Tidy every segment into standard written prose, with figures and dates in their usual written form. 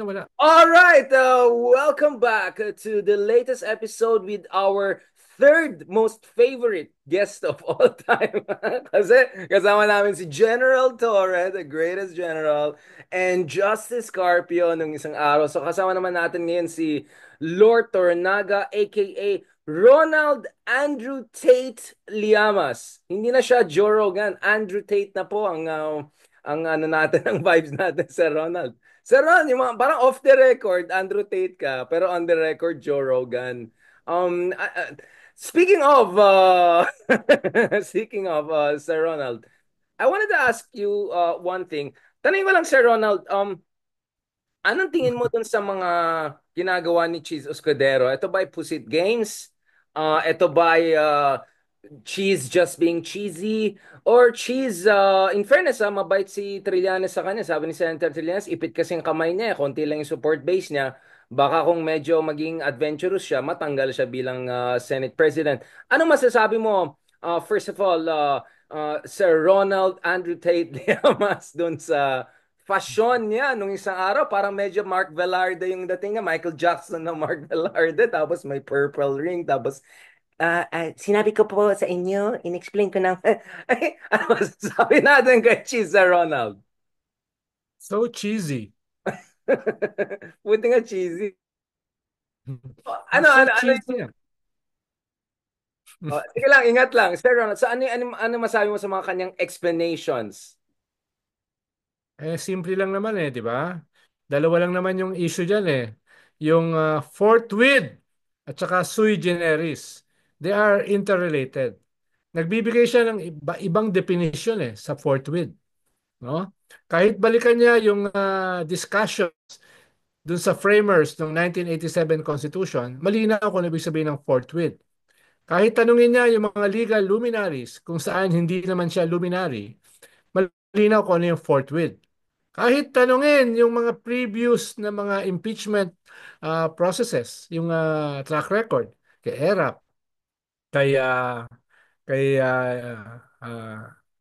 Wala. All right, welcome back to the latest episode with our third most favorite guest of all time. Kasi kasama namin si General Torre, the greatest general, and Justice Carpio nung isang araw. So kasama naman natin ngayon si Lord Tornaga, aka Ronald Andrew Tate Liamas. Hindi na siya Joe Rogan, Andrew Tate na po ang ano natin, ang vibes natin sa Ronald. Sir Ron, yung mga, parang off the record, Andrew Tate ka, pero on the record, Joe Rogan. Um, uh, uh, speaking of, speaking of, Sir Ronald, I wanted to ask you one thing. Tanong ko lang, Sir Ronald, anong tingin mo dun sa mga ginagawa ni Cheese Escudero? Ito ba ay Pusit Games? Ito ba ay cheese just being cheesy or cheese in fairness mabait si Trillanes sa kanya, sabi ni Senator Trillanes ipit kasi yung kamay niya, konti lang yung support base niya, baka kung medyo maging adventurous siya matanggal siya bilang Senate President. Anong masasabi mo first of all Sir Ronald Andrew Tate Liamas doon sa fashion niya nung isang araw, parang medyo Mark Velarde yung dating niya, Michael Jackson na Mark Velarde, tapos may purple ring, tapos sinabi ko po sa inyo, in-explain ko na, ay, ano masasabi natin kay Cheese Ronald? So cheesy. Buti nga cheesy. He's so Ano cheesy. yung, sige lang, ingat lang. Sir Ronald, so ano masabi mo sa mga kanyang explanations? Simple lang naman di ba? Dalawa lang naman yung issue diyan eh. Yung forthwith at saka sui generis. They are interrelated. Nagbibigay siya ng ibang definition sa forthwith, no? Kahit balikan niya yung discussions dun sa framers ng 1987 Constitution, malinaw kung ano ibig sabihin ng forthwith. Kahit tanungin niya yung mga legal luminaries kung saan hindi naman siya luminary, malinaw kung ano yung forthwith. Kahit tanungin yung mga previous na mga impeachment processes, yung track record kay ERAP, kay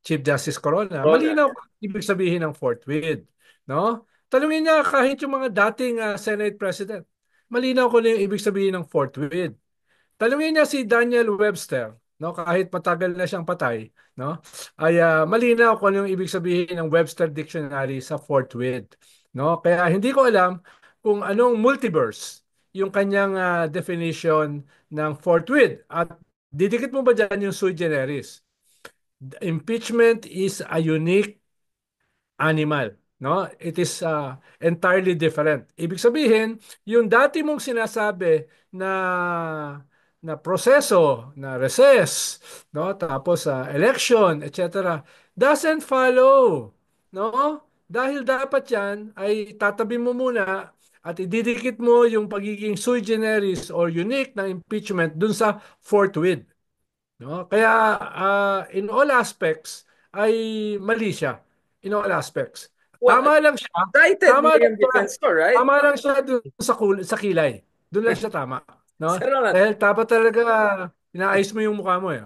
Chief Justice Corona, Ronald. malinaw kung ano ibig sabihin ng forthwith, no? Tanungin niya kahit yung mga dating Senate President, malinaw kung ano yung ibig sabihin ng forthwith. Tanungin niya si Daniel Webster, no, kahit matagal na siyang patay, no, ay malinaw kung ano yung ibig sabihin ng Webster Dictionary sa forthwith, no? Kaya hindi ko alam kung anong multiverse yung kanyang definition ng forthwith at didikit mo ba dyan yung sui generis? Impeachment is a unique animal, no? It is entirely different. Ibig sabihin, yung dati mong sinasabi na proseso, na recess, no? Tapos election, etc. doesn't follow, no? Dahil dapat 'yan ay tatabi mo muna at ididikit mo yung pagiging sui generis or unique na impeachment dun sa forthwith. No? Kaya in all aspects ay mali siya. In all aspects. Well, Tama lang siya. cited Tama lang Miriam siya. Defensor, right? Tama lang siya dun sa sa kilay. Doon lang siya tama, no? Sir Ronald, Dahil dapat talaga inaayos mo yung mukha mo eh.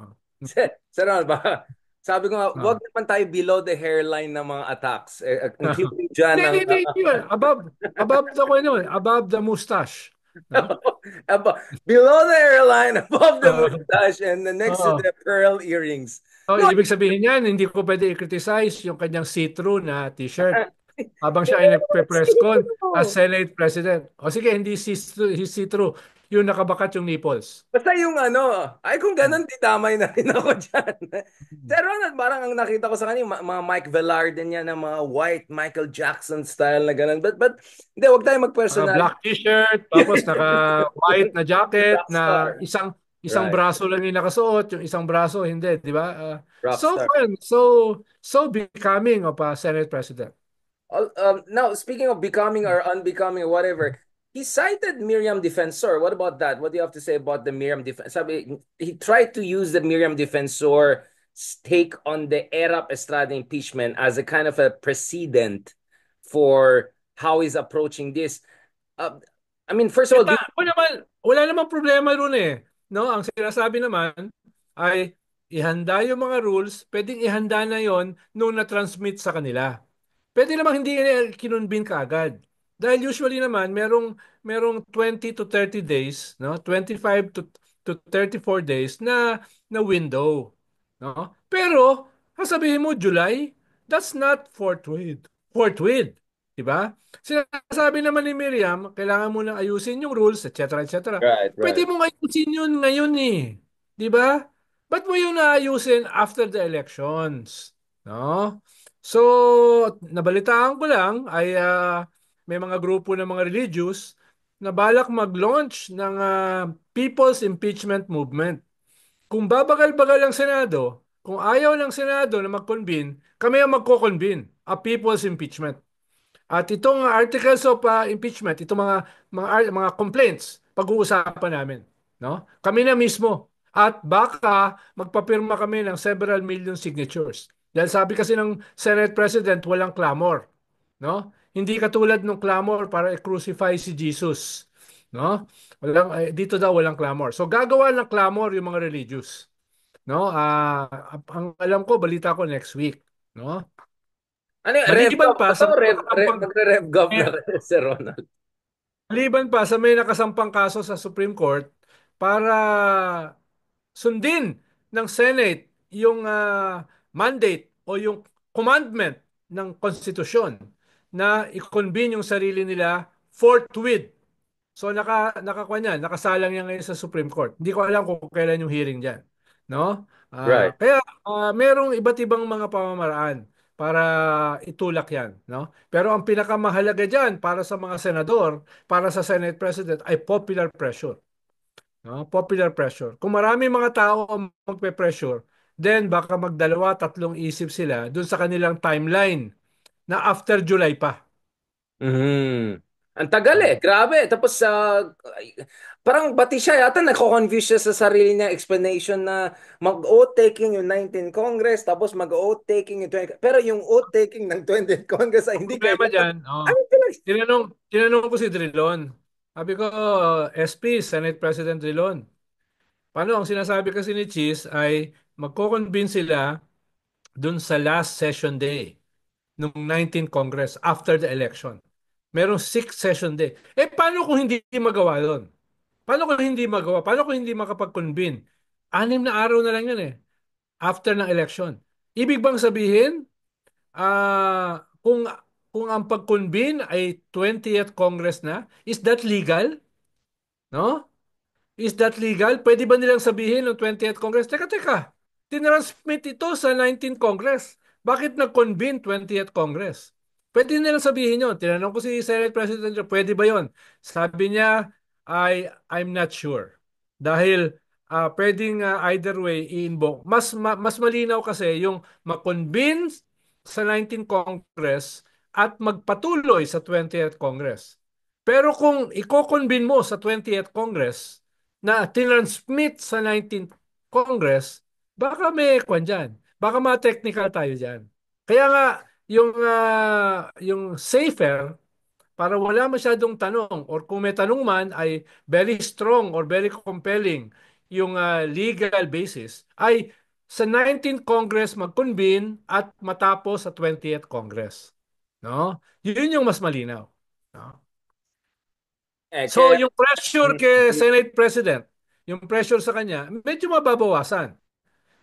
Sir Ronald, baka, sabi ko nga, wag Oh. naman tayo below the hairline ng mga attacks, including dyan Hindi, ang hindi, hindi. Above the ano, above the mustache, no? below the hairline, above the mustache, and the next to Oo. the pearl earrings. Oh, No, ibig sabihin niyan, hindi ko pwede i-criticize yung kanyang see-through na t-shirt habang siya ay nagpe-press con as Senate President. O sige, hindi see-through. Yung nakabakat yung nipples. basta yung ano, ay kung ganun, damay na rin ako dyan. Hmm. Sir Ronald, parang ang nakita ko sa kanya, mga Mike Velarde niya na mga white Michael Jackson style na ganun. But, hindi, wag tayo mag-personal. Naka-black t-shirt, tapos naka-white na jacket na Rockstar. isang Right. braso lang yung nakasuot, yung isang braso hindi, di ba? So Rockstar. fun, so becoming of a Senate President. Now, speaking of becoming or unbecoming or whatever, he cited Miriam Defensor. What about that? What do you have to say about the Miriam Defensor? He tried to use the Miriam Defensor take on the Erap Estrada impeachment as a kind of a precedent for how he's approaching this. Uh, I mean, first of all, do Wala naman problema ron eh. No, ang sinasabi naman ay ihanda yung mga rules, pwedeng ihanda na yon nung na-transmit sa kanila. Pwede namang hindi kinunbin ka agad. Dahil usually naman merong 20 to 30 days, no? 25 to 34 days na window, no? Pero sasabihin mo July, that's not forthwith. Forthwith, 'di ba? Sinasabi naman ni Miriam, kailangan mo nang ayusin yung rules, etc., etc. Right, Pwede right. mo ayusin yun ngayon eh. 'Di ba? Ba't mo yun naayusin after the elections? No? So, nabalitaan ko lang ay may mga grupo ng mga religious na balak mag-launch ng People's Impeachment Movement. Kung babagal-bagal ang Senado, kung ayaw ng Senado na mag-convene, kami ang magko-convene, a People's Impeachment. At itong articles of impeachment, itong mga complaints, pag-uusapan namin, no? Kami na mismo. At baka magpapirma kami ng several million signatures. Dahil sabi kasi ng Senate President, walang clamor, no? Hindi katulad ng clamor para i-crucify si Jesus, no? Dito daw walang clamor. So gagawa ng clamor yung mga religious, no? Ang alam ko, balita ko next week, no? Ano yung rev Maliban gov pa ba sa to? Magre-rev gov na si Ronald. Maliban pa sa may nakasampang kaso sa Supreme Court para sundin ng Senate yung mandate o yung commandment ng konstitusyon na i-convene yung sarili nila forthwith. So nakakuha niyan, nakasalang yan ngayon sa Supreme Court. Hindi ko alam kung kailan yung hearing diyan, no? Right. Kaya merong iba't ibang mga pamamaraan para itulak yan, no? Pero ang pinakamahalaga diyan para sa mga senador, para sa Senate President ay popular pressure, no? Popular pressure. Kung marami mga tao ang magpe-pressure, then baka magdalawa, tatlong isip sila dun sa kanilang timeline na after July pa. Mhm. Ang tagal No? eh, grabe. Tapos parang pati siya yata nako-confuse siya sa sarili niya explanation na mag-oath taking yung 19th Congress tapos mag-oath taking yung 20 pero yung oath taking ng 20th Congress ay Ang hindi problema kailangan. dyan, Ano pala? tinanong ko si Drilon. Sabi ko, SP, Senate President Drilon. Paano ang sinasabi kasi ni Cheese ay magko-convene sila dun sa last session day ng 19th Congress after the election. Merong 6th session day. Paano kung hindi magawa doon? Paano kung hindi magawa? Paano kung hindi makapag-convene? 6 na araw na lang yan after ng election. Ibig bang sabihin, kung ang pag-convene ay 20th Congress na, is that legal? No? Is that legal? Pwede ba nilang sabihin ng 20th Congress, teka, teka, tinransmit ito sa 19th Congress. Bakit nag-convene 20th Congress? Pwede nilang sabihin yun. Tinanong ko si Senate President, pwede ba yun? Sabi niya, I'm not sure. Dahil pwedeng either way i-invoke. Mas malinaw kasi yung mag-convene sa 19th Congress at magpatuloy sa 20th Congress. Pero kung i-convene mo sa 20th Congress, na tinransmit sa 19th Congress, baka may kwan dyan. Baka ma-technical tayo dyan. Kaya nga, yung safer, para wala masyadong tanong, or kung may tanong man, ay very strong or very compelling yung legal basis, ay sa 19th Congress mag-convene at matapos sa 20th Congress. No? Yun yung mas malinaw. No? So, Kaya, yung pressure kay Senate President, yung pressure sa kanya, medyo mababawasan.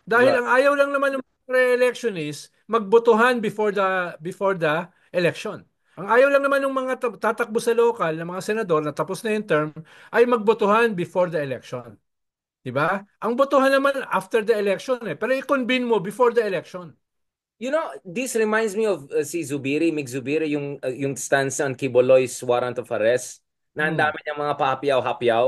Dahil right. ang ayaw lang naman ng re-election is magbotohan before the election. Ang ayaw lang naman ng mga tatakbo sa local, ng mga senador na tapos na yung term, ay magbotohan before the election. 'Di ba? Ang botohan naman after the election eh. Pero i-convene mo before the election. You know, this reminds me of si Zubiri, Mig Zubiri, yung stance on Kiboloy's warrant of arrest, na ang Hmm. dami niyang mga pahapyaw-hapyaw.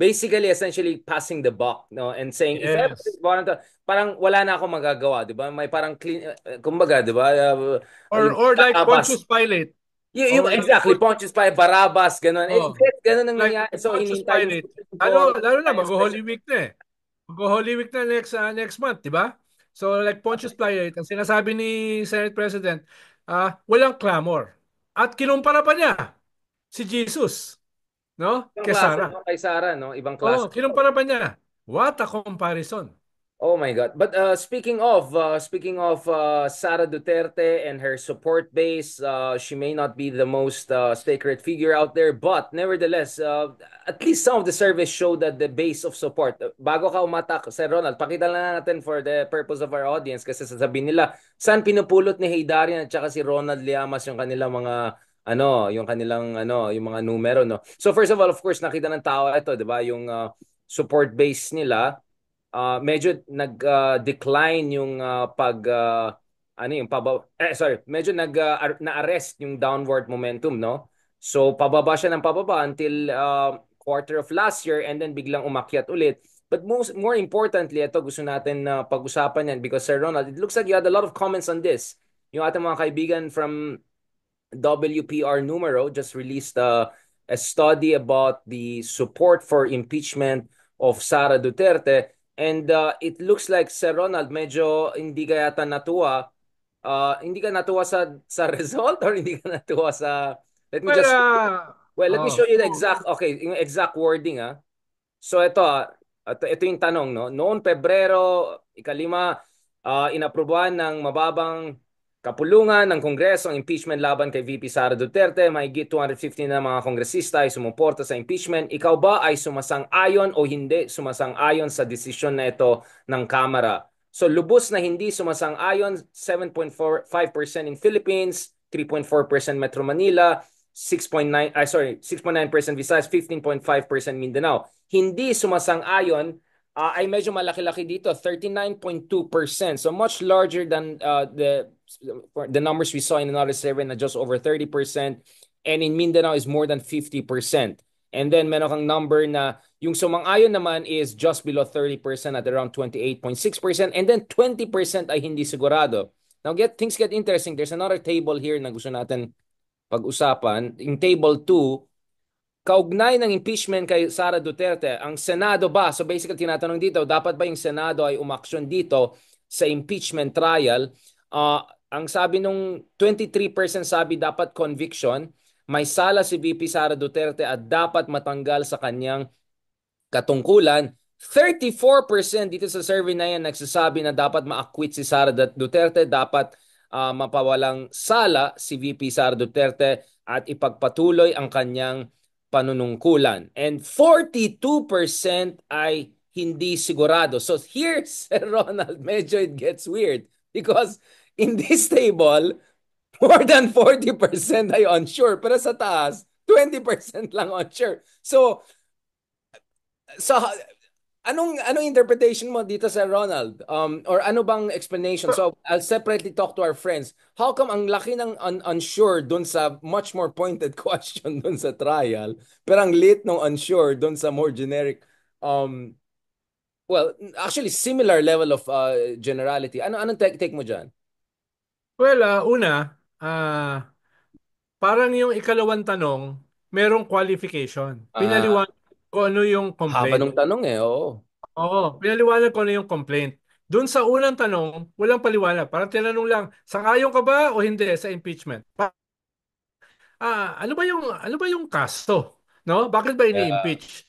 Basically, essentially passing the buck, no? And saying, if ever this Yes. warrant, parang wala na akong magagawa, di ba? May parang clean, kumbaga, di ba? Yung Or like Barabas. Pontius Pilate. Yung, Or like exactly, Pontius Pilate, Barabas, ganun. oh, Ganun ang like nangyari. So, Pontius hinintay yung Pilate. Supreme Court, Lalo na hinintay yung mag-Holy special. Week na eh. Mag-Holy Week na next month, di ba? So like Pontius Pilate, ang sinasabi ni Senate President, walang clamor. At kinumpara pa niya si Jesus, no? Ibang Kay klase Sarah. naman kay Sarah, no? Ibang Oh, klase. kinumpara pa niya. What a comparison. Oh my God. But speaking of Sara Duterte and her support base, she may not be the most sacred figure out there, but nevertheless, at least some of the surveys show that the base of support. Bago ka umatak, Sir Ronald, pakita lang natin for the purpose of our audience kasi sasabihin nila, saan pinupulot ni Haydarian at saka si Ronald Llamas yung kanilang mga yung kanilang yung mga numero, no. So first of all, of course, nakita ng tao ito, 'di ba, yung support base nila medyo nag-decline yung medyo na-arrest yung downward momentum, no? So pababa siya ng pababa until quarter of last year and then biglang umakyat ulit. But more importantly, ito gusto natin na pag-usapan yan because Sir Ronald, it looks like you had a lot of comments on this. Yung ating mga kaibigan from WPR Numero just released a study about the support for impeachment of Sara Duterte. And it looks like, Sir Ronald, medyo hindi ka yata natuwa. Hindi ka natuwa sa result or hindi ka natuwa sa... Let me Well, just... Well, let me show you the oh, exact... Okay, yung exact wording, ah. So ito yung tanong, no? Noong Pebrero, ikalima, inaprubahan ng mababang kapulungan ng Kongreso ang impeachment laban kay VP Sara Duterte. Mahigit 250 na mga kongresista ay sumuporta sa impeachment. Ikaw ba ay sumasang-ayon o hindi sumasang-ayon sa desisyon na ito ng Kamara? So lubos na hindi sumasang-ayon, 7.45% in Philippines, 3.4% Metro Manila, 6.9% Visayas, 15.5% Mindanao. Hindi sumasang-ayon ay medyo malaki-laki dito, 39.2%. So much larger than the numbers we saw in another survey na just over 30%. And in Mindanao is more than 50%. And then meron kang number na yung sumang-ayon naman is just below 30% at around 28.6%. And then 20% ay hindi sigurado. Now things get interesting. There's another table here na gusto natin pag-usapan. In table 2, kaugnay ng impeachment kay Sara Duterte, ang Senado ba, so basically tinatanong dito, dapat ba yung Senado ay umaksyon dito sa impeachment trial? Ang sabi nung 23% sabi dapat conviction, may sala si VP Sara Duterte at dapat matanggal sa kanyang katungkulan. 34% dito sa survey na yan nagsasabi na dapat ma-acquit si Sara Duterte, dapat mapawalang sala si VP Sara Duterte at ipagpatuloy ang kanyang panunungkulan. And 42% ay hindi sigurado. So here, Sir Ronald, medyo it gets weird because in this table, more than 40% ay unsure. Pero sa taas, 20% lang unsure. So anong interpretation mo dito sa Ronald? Or ano bang explanation? So I'll separately talk to our friends. How come ang laki ng unsure dun sa much more pointed question dun sa trial, pero ang lit ng unsure dun sa more generic um well, actually similar level of generality. Anong take mo diyan? well, una, ah, parang yung ikalawang tanong, merong qualification. Ah, Pinaliwanag ko ano yung haba complaint. nung tanong eh. Oo. Oo, pinaliwanag ko ano yung complaint. Doon sa unang tanong, walang paliwanag. Parang tinanong lang, sang-ayon ka ba o hindi sa impeachment? Ano ba yung kaso? No? Bakit ba Yeah. ini-impeach?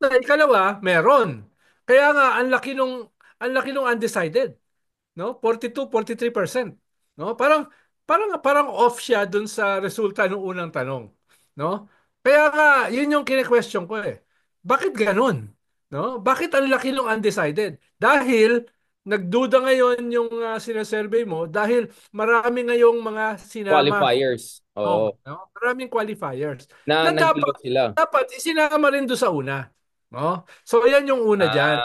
Sa ikalawa, meron. Kaya nga ang laki nung undecided, no? 42, 43%. No? Parang off siya dun sa resulta ng unang tanong, no? Kaya nga, yun yung kine-question ko eh. Bakit ganun? No? Bakit ang laki ng undecided? Dahil nagduda ngayon yung sinasurvey mo dahil marami ngayong mga sinama. Qualifiers. Oh, Oo. no? Maraming qualifiers Na na nahilo dapat sila. dapat isinama rin doon sa una. No? So yan yung una diyan.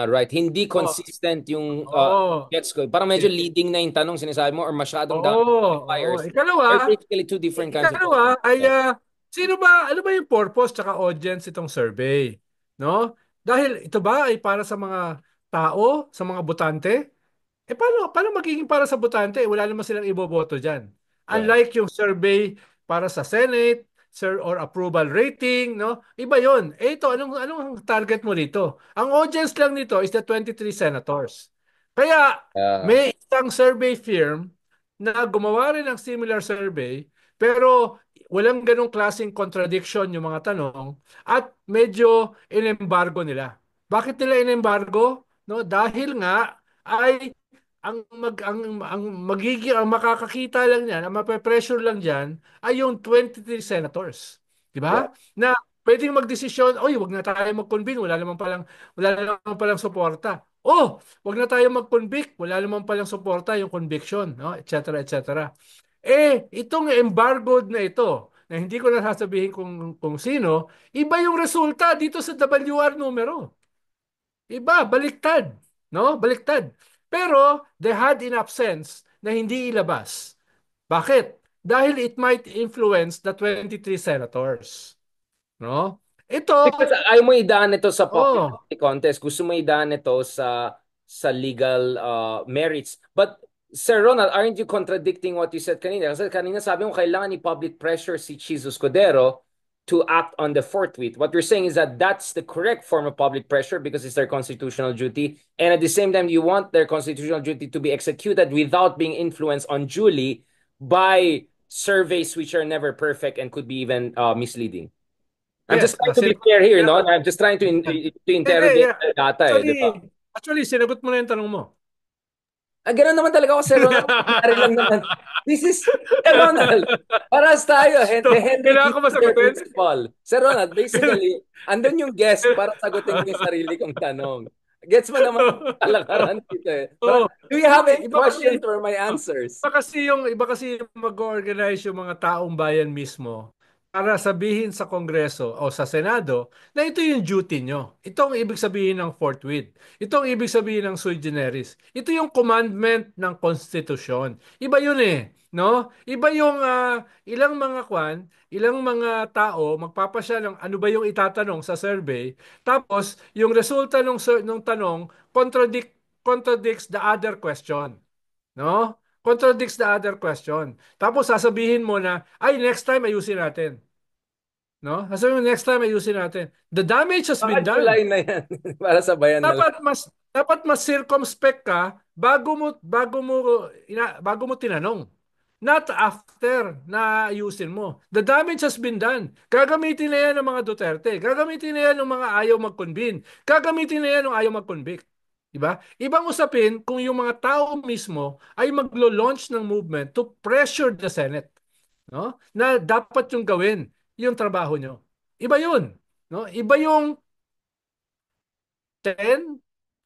Right. Hindi Oh, consistent yung oh. gets ko. Parang medyo leading na yung tanong sinasabi mo or masyadong dami Oo, oo. qualifiers. They're Ikalawa, basically two different kinds of ikalawa questions. ay ano ba yung purpose tsaka audience itong survey? No? Dahil ito ba ay para sa mga tao, sa mga botante? Paano magiging para sa botante? Wala naman silang iboboto diyan. Yeah. Unlike yung survey para sa Senate, sir or approval rating, no? Iba 'yon. Ito, anong target mo dito? Ang audience lang nito is the 23 senators. Kaya Uh, may isang survey firm na gumawa rin ng similar survey pero walang ganong klaseng contradiction yung mga tanong at medyo in-embargo nila. Bakit nila in-embargo? no? Dahil nga ay ang makakakita lang niyan, ang mape-pressure lang diyan ay yung 23 senators. 'Di Yeah. ba? Na pwedeng magdesisyon, oy, wag na tayo mag-convene, wala naman palang suporta. Oh, wag na tayo mag-convict, wala naman palang suporta yung conviction, no? Et cetera, et cetera. Itong embargoed na ito, na hindi ko na sasabihin kung sino, iba yung resulta dito sa WR numero. Iba, baliktad. No? Baliktad. Pero they had enough sense na hindi ilabas. Bakit? Dahil it might influence the 23 senators. No? Ito, Because ayaw mo idaan ito sa oh, popularity contest. Gusto mo idaan ito sa legal merits. But Sir Ronald, aren't you contradicting what you said kanina? Kasi kanina sabi mo kailangan i-public pressure si Jesus Codero to act on the fourth tweet. What you're saying is that that's the correct form of public pressure because it's their constitutional duty. And at the same time, you want their constitutional duty to be executed without being influenced unduly by surveys which are never perfect and could be even misleading. I'm just yes, trying to be fair here, no? I'm just trying to Hindi, interrogate yeah. the data, eh, Actually, di ba? actually, sinagot mo na yung tanong mo. Ganun naman talaga ako, Sir Ronald. Kunyari lang naman. This is, Sir Ronald, paras tayo, So, the Henry kailangan ko ba Kissinger sagutin? principle. Sir Ronald, basically, andun yung guest para sagutin ko yung sarili kong tanong. Gets mo naman yung kalakaran dito eh. Oh, Do you have any iba kasi questions for my answers? iba kasi yung mag-organize yung mga taong bayan mismo para sabihin sa Kongreso o sa Senado na ito yung duty nyo. Ito ang ibig sabihin ng forthwith. Ito ang ibig sabihin ng sui generis. Ito yung commandment ng konstitusyon. Iba yun eh, no? Iba yung ilang mga tao magpapasya ng ano ba yung itatanong sa survey, tapos yung resulta ng tanong contradicts the other question. No? Contradicts the other question. Tapos sasabihin mo na, ay, next time ayusin natin. No? Sasabihin mo, next time ayusin natin. The damage has Baka been done. July na yan para sabayan na lang. Dapat mas circumspect ka bago mo tinanong. Not after na ayusin mo. The damage has been done. Gagamitin na yan ng mga Duterte. Gagamitin na yan ng mga ayaw mag-convene. Gagamitin na yan ng ayaw mag-convict. Diba? Ibang usapin kung yung mga tao mismo ay maglo-launch ng movement to pressure the Senate. No? Na dapat yung gawin yung trabaho nyo. Iba yun. No? Iba yung 10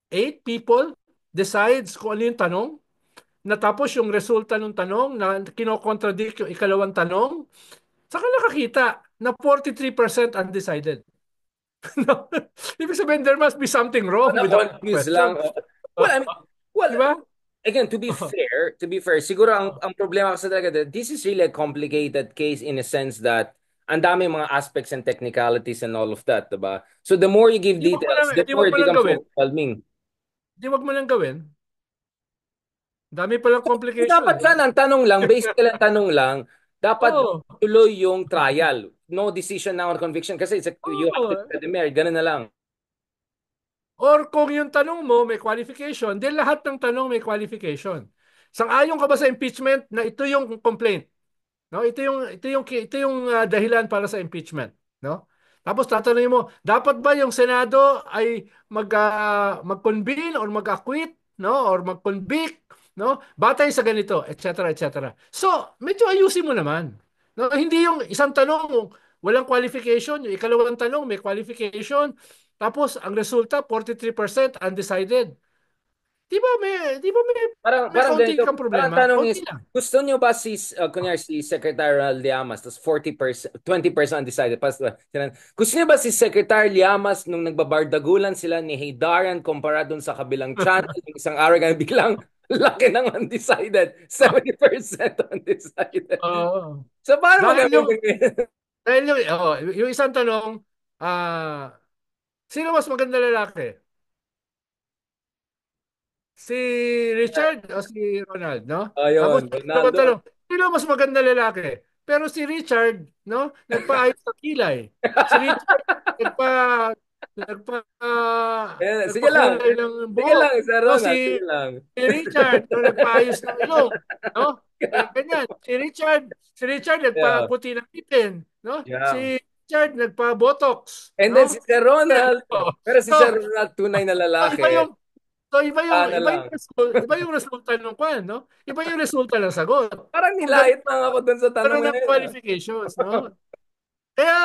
8 people decides kung ano yung tanong, natapos yung resulta ng tanong na kinokontradict yung ikalawang tanong, saka nakakita na 43% undecided. No? Ibig sabihin, there must be something wrong with the Na-confuse lang. question. Well, I mean, well, Di ba? again, to be fair, siguro ang problema kasi talaga, this is really a complicated case in a sense that ang dami mga aspects and technicalities and all of that, diba? So the more you give details, the Di more wag it mo lang becomes gawin. overwhelming. Di wag mo lang gawin. Dami palang Dapat complication. lang, ang tanong lang, basically ang tanong lang, dapat Oh, tuloy yung trial. No decision now on conviction kasi you have to oh. declare the merit. Ganun na lang. Or kung yung tanong mo may qualification, then lahat ng tanong may qualification. Sang-ayon ka ba sa impeachment na ito yung complaint? No, ito yung dahilan para sa impeachment, no? Tapos tatanungin mo, dapat ba yung Senado ay mag-convene or mag-acquit, no? Or mag-convict, no? Batay sa ganito, etc., etc. So, medyo ayusin mo naman. No, hindi yung isang tanong walang qualification, yung ikalawang tanong may qualification, tapos ang resulta 43% undecided. Di ba may Parang kaunti ganito, kang parang problema? tanong Kaunti is, lang. gusto nyo ba kunyari si Secretary Ronald Llamas, tapos 40%, 20% undecided. Gusto nyo ba si Secretary Llamas nung nagbabardagulan sila ni Haydaran kumpara dun sa kabilang channel, yung isang araw ganun, biglang laki ng undecided, 70% undecided. Oo. So, paano Dahil yung magagawin yun? yung isang tanong, sino mas maganda lalaki? Si Richard o si Ronald, no? Tapos Ayun, dalawang Ronaldo. tanong, sino mas maganda lalaki? Pero si Richard, no, nagpaayos ng kilay. Si Richard nagpa nagpa Sige lang. nagpakulay ng Sige lang, buhok. Sir No, Ronald. Sige lang. si Richard no, nagpaayos ng ilong, no? Ganyan. Si Richard Yeah. nagpaputi ng ngipin, no? Yeah. Si Richard nagpa-botox, And then si no? Sir Ronald, pero si Sir So, Ronald tunay na iba yung lalaki. So Sana lang. iba yung resulta ng kwan, no? Iba yung resulta ng sagot. Parang Kung ganun, nilait lang ako dun sa tanong ganun na ang yun. Ah. qualifications, no? Kaya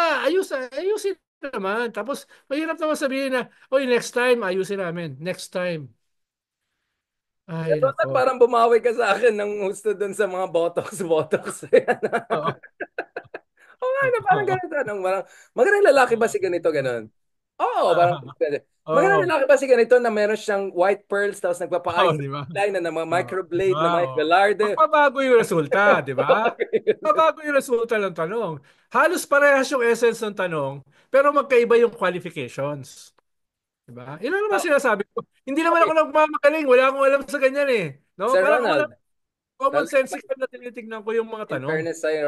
ayusin naman. Tapos mahirap naman sabihin na, oy, next time ayusin namin. Next time. Ay, Ronald, nako. parang bumawi ka sa akin ng gusto dun sa mga botox. Ayan. Oo. Oo nga, na parang ganun tanong. Parang, magandang lalaki ba si ganito, ganun? Oo, parang, magandang Oo. lalaki ba si ganito na meron siyang white pearls tapos Oo, nagpapaayos di ba? na mga Oo, di microblade ba? na Mike Oo. Velarde. Magbabago yung resulta, di ba? Magbabago yung resulta ng tanong. Halos parehas yung essence ng tanong, pero magkaiba yung qualifications. Di ba? Yun ang naman Oh, sinasabi ko. Hindi naman ako okay, nagmamagaling. Wala akong alam sa ganyan eh. No? Sir Parang ako lang Ronald, common talaga sense na tinitignan ko yung mga in tanong. fairness sa'yo,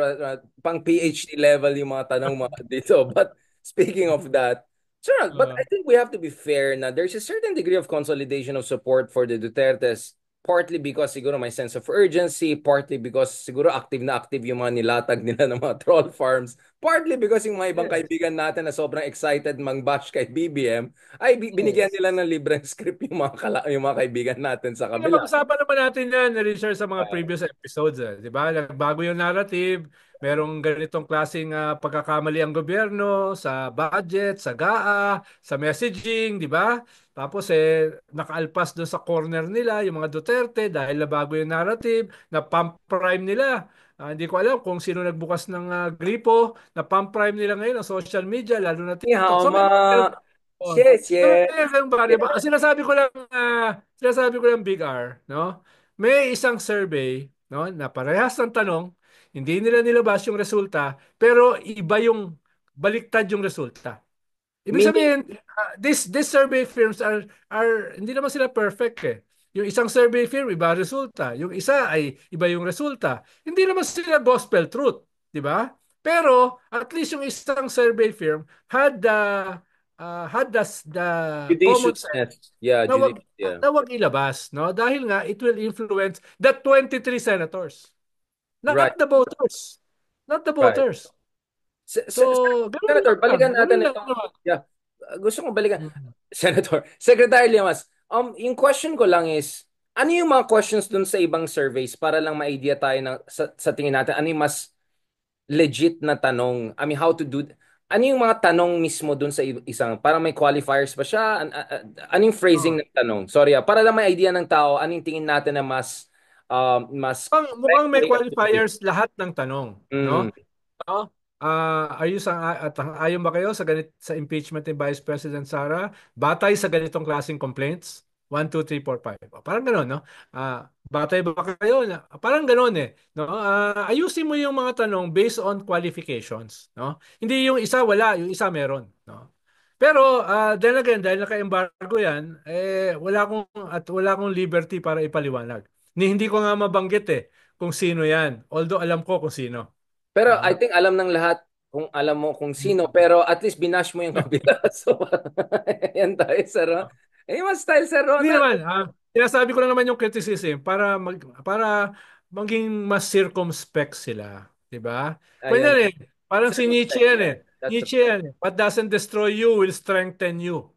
pang PhD level yung mga tanong mo dito. But speaking of that, sure, but Uh, I think we have to be fair na there's a certain degree of consolidation of support for the Dutertes, partly because siguro may sense of urgency, partly because siguro active yung mga nilatag nila ng mga troll farms, partly because yung mga ibang yes. kaibigan natin na sobrang excited mang-bash kay BBM, ay binigyan Yes. nila ng libreng script yung mga kaibigan natin sa Kaya kabila. pag-usapan naman natin yan, Richard, sa mga previous episodes. Di ba? Nagbago yung narrative, merong ganitong klaseng pagkakamali ang gobyerno sa budget, sa GAA, sa messaging, di ba? Tapos nakaalpas doon sa corner nila yung mga Duterte dahil nabago yung narrative, na pump prime nila. Hindi ko alam kung sino nagbukas ng gripo, na pump prime nila ngayon ang social media, lalo na Ni TikTok. hao So may ma, mga oh, 谢 so, 谢。yung variable. Sinasabi ko lang Big R, no? May isang survey, no, na parehas ng tanong, hindi nila nilabas yung resulta, pero iba yung baliktad yung resulta. Ibig Meaning, sabihin, this survey firms hindi naman sila perfect eh. Yung isang survey firm, iba ang resulta. Yung isa ay iba yung resulta. Hindi naman sila gospel truth, di ba? Pero at least yung isang survey firm had the common sense judiciousness. Yeah, na wag judicious. Yeah. na wag ilabas, no? Dahil nga it will influence the 23 senators, Right, not the voters. Not the right. voters. So, ganun Senator, lang. balikan Ganun natin lang ito. naman. Yeah. Gusto ko balikan. Mm. Senator, Secretary Llamas, yung question ko lang is, ano yung mga questions dun sa ibang surveys para lang ma-idea tayo sa tingin natin, ano yung mas legit na tanong? I mean, how to do, ano yung mga tanong mismo dun sa isang, para may qualifiers ba siya? Ano yung phrasing Oh. ng tanong? Sorry, para lang may idea ng tao, ano yung tingin natin na mas correct Mukhang may way of doing it? qualifiers lahat ng tanong, no? Mm. No? Ayon ba kayo sa impeachment ni Vice President Sara batay sa ganitong klaseng complaints? 1, 2, 3, 4, 5. Parang gano'n, no? Batay ba kayo parang gano'n eh, no? Ayusin mo yung mga tanong based on qualifications, no? Hindi yung isa wala, yung isa meron, no? Pero then again, dahil naka-embargo 'yan, wala akong liberty para ipaliwanag. Hindi ko nga mabanggit kung sino 'yan. Although alam ko kung sino. Pero I No? think alam ng lahat kung alam mo kung sino, Mm. pero at least binash mo yung kabila. So, yan tayo, Sir Ron. Eh, mas style, Sir Hindi Ronald. naman, sinasabi ko lang naman yung criticism para maging mas circumspect sila, 'di ba? Ayun. Ganyan parang si Nietzsche Circumspect, yan yeah. That's the Nietzsche point. yan. What doesn't destroy you will strengthen you.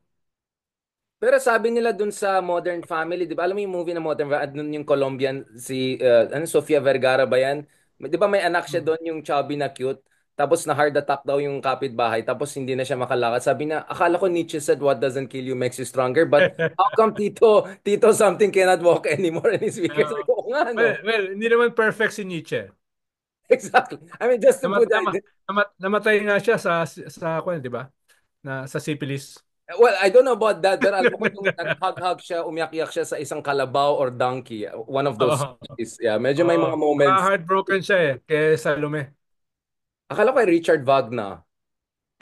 Pero sabi nila dun sa Modern Family, di ba? Alam mo yung movie na Modern Family, dun yung Colombian, si, Sofia Vergara ba yan? Di ba may anak siya Mm. doon, yung chubby na cute? Tapos na heart attack daw yung kapitbahay, tapos hindi na siya makalakad. Sabi na, akala ko Nietzsche said, what doesn't kill you makes you stronger. But how come Tito something cannot walk anymore in his weekend? Sabi ko, "Oo nga, no? Well, hindi naman perfect si Nietzsche. Exactly. I mean, just to Namat, put that, namat, namatay nga siya sa 'di ba? Sa syphilis. well, I don't know about that, pero alam ko yung nag-hug-hug siya, umiyak-iyak siya sa isang kalabaw or donkey. One of those Oo. is, yeah, medyo may Oo. mga moments. Heartbroken siya kay Salome. Akala ko ay Richard Wagner.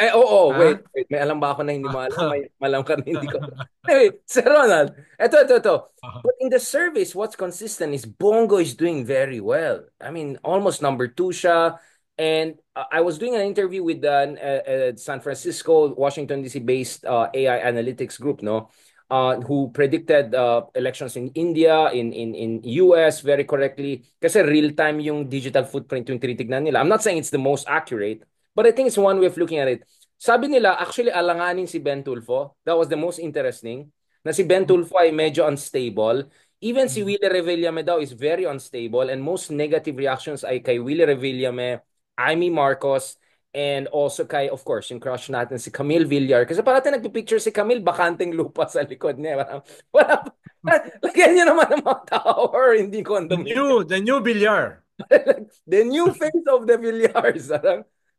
Wait, Ha? wait. May alam ba ako na hindi mo alam? May malam ka na hindi ko. Anyway, Sir Ronald, ito. But in the service, what's consistent is Bongo is doing very well. I mean, almost number two siya. And I was doing an interview with an San Francisco, Washington, D.C. based AI analytics group, no? Who predicted elections in India, in US very correctly. Kasi real-time yung digital footprint yung tinitignan nila. I'm not saying it's the most accurate, but I think it's one way of looking at it. Sabi nila, actually, alanganin si Ben Tulfo. That was the most interesting. na si Ben Tulfo ay medyo unstable. Even si Willie Revillame daw is very unstable and most negative reactions ay kay Willie Revillame, Amy Marcos, and also kay, of course, yung crush natin si Camille Villar. Kasi parati nagpipicture si Camille, bakanteng lupa sa likod niya. Wala, lagyan niyo naman ng mga tao or hindi condominium. The new Villar. The new face of the Villars.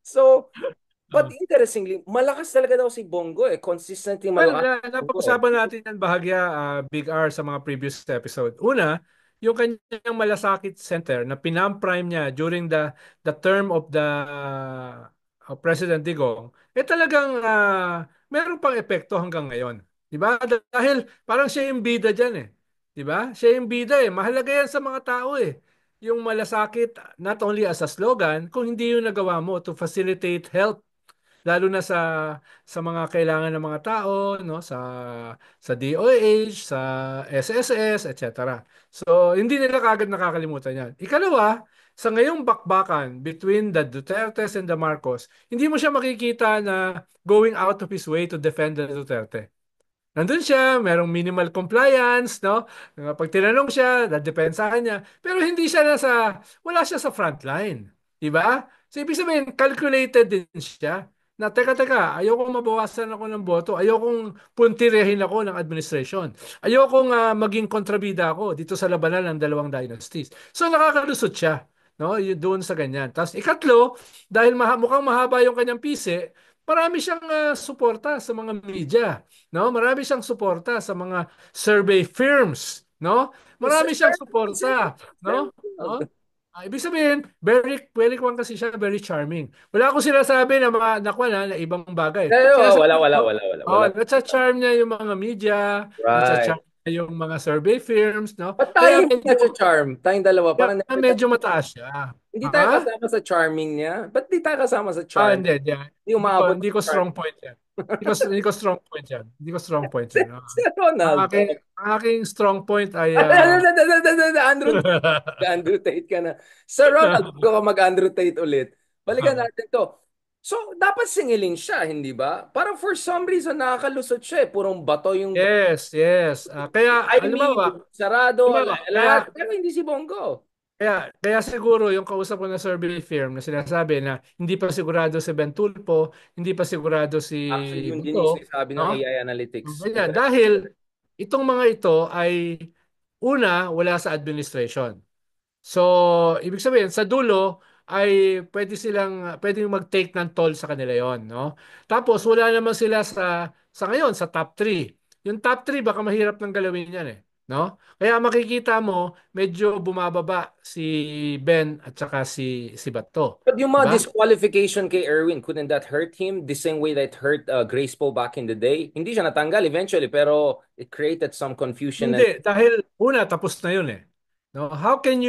So, but interestingly, malakas talaga daw si Bongo eh. Consistently Well, malakas si Bongo eh. napag-usapan natin yan bahagya, Big R, sa mga previous episode. Una, yung kanyang malasakit center na pinam-prime niya during the term of the President Digong, talagang meron pang epekto hanggang ngayon. 'Di ba? Dahil parang siya yung bida diyan eh. 'Di ba? Siya yung bida eh. Mahalaga yan sa mga tao eh. Yung malasakit not only as a slogan, kung hindi yung nagawa mo to facilitate health lalo na sa mga kailangan ng mga tao, no, sa DOH, sa SSS, etc. So hindi nila kagad nakakalimutan 'yan. Ikalawa, sa ngayong bakbakan between the Dutertes and the Marcos, hindi mo siya makikita na going out of his way to defend the Duterte. Nandun siya, merong minimal compliance, no? Pag tinanong siya, dadepensahan niya. Pero hindi siya wala siya sa front line. Di ba? So, ibig sabihin, calculated din siya. Na, teka, ayokong mabawasan ako ng boto. Ayokong puntirehin ako ng administration. Ayokong maging kontrabida ako dito sa labanan ng dalawang dynasties. So, nakakalusot siya. No, doon sa ganyan. Tapos ikatlo, dahil mukhang mahaba yung kanyang pisi, marami siyang suporta sa mga media. No? Marami siyang suporta sa mga survey firms, no? Sir, Marami siyang Sir, suporta, Sir no? No? Ronald. Ibig sabihin, very kwan kasi siya, very charming. Wala akong sinasabi na mga nakwan na ibang bagay. Wala, Sinasabi wala, ko, wala, wala, oh, wala. natsa-charm niya yung mga media, Right. natsa-charm niya yung mga survey firms, no? Ba't tayo hindi na-charm? Tayong dalawa, parang Kaya medyo mataas siya. hindi tayo Ha? kasama sa charming niya. Ba't di tayo kasama sa charm? Hindi. Hindi Hindi ko, umaabot hindi ng ko charm. strong point yan. Hindi ko strong point yan. Hindi ko strong point yan. Si Ronald. Ang aking strong point ay Andrew Andrew Tate ka na. Sir Ronald, bago ka mag-Andrew Tate ulit, balikan natin to. So, dapat singilin siya, hindi ba? Parang for some reason, nakakalusot siya eh. Purong bato yung... Yes. Kaya, Amy, sarado, halimbawa, lahat. Pero hindi si Bongo. kaya siguro yung kausap ko na survey firm na sinasabi na hindi pa sigurado si Ben Tulpo, hindi pa sigurado si Actually, yun din yung Bato, sinasabi ng no? AI Analytics. Ganyan. Dahil itong mga ito ay una, wala sa administration. So, ibig sabihin, sa dulo ay pwedeng mag-take ng toll sa kanila yon, no? Tapos, wala naman sila sa ngayon, sa top 3. Yung top 3 baka mahirap nang galawin yan eh. No? Kaya makikita mo, medyo bumababa si Ben at saka si Bato. But yung mga Diba? disqualification kay Erwin, couldn't that hurt him the same way that hurt Grace Poe back in the day? Hindi siya natanggal eventually, pero it created some confusion and Hindi, dahil una tapos na 'yun eh. No, how can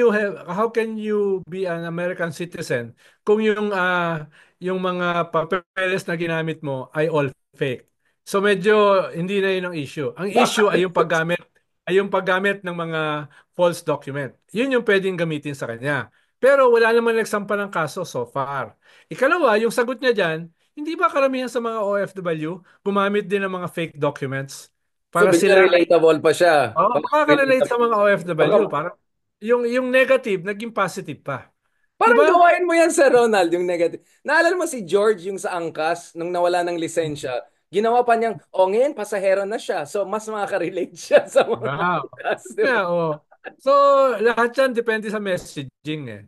you be an American citizen kung yung mga papeles na ginamit mo ay all fake. So medyo hindi na 'yun ang issue. Ang issue ay yung paggamit ng mga false document. 'Yun yung pwedeng gamitin sa kanya. Pero wala naman nagsampa ng kaso so far. Ikalawa, yung sagot niya diyan, hindi ba karamihan sa mga OFW gumamit din ng mga fake documents so para bigla sila relatable pa siya. oh, Baka makaka-relate sa relatable. mga Baka, OFW. Parang yung negative, naging positive pa. Di parang ba? gawain mo yan sa Ronald, yung negative. Naalala mo si George yung sa angkas, nung nawala ng lisensya, ginawa pa niyang, o ngayon, pasahero na siya. So, mas makaka-relate siya sa mga Wow. angkas. Di ba? Yeah, oh. So, lahat yan depende sa messaging eh.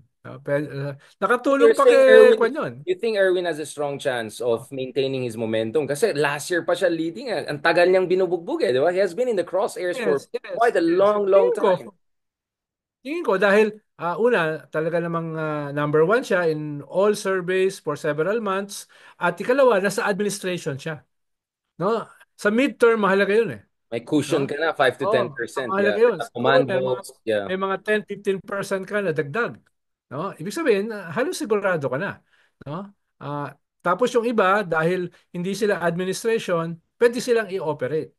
Nakatulong You're pa saying kay Erwin, Kwan yun. you think Erwin has a strong chance of maintaining his momentum? Kasi last year pa siya leading. Eh. Ang tagal niyang binubugbog eh, di ba? He has been in the crosshairs for quite a Yes. long, long time. Tingin ko dahil una, talaga namang number one siya in all surveys for several months. At ikalawa, nasa administration siya. No? Sa midterm, mahalaga yun eh. May cushion No? ka na, 5 to Oo, 10%. mahalaga Yeah. yun. Siguro Command votes. Yeah. may mga 10-15% ka na dagdag. No? Ibig sabihin, halos sigurado ka na. No? Tapos yung iba, dahil hindi sila administration, pwede silang i-operate.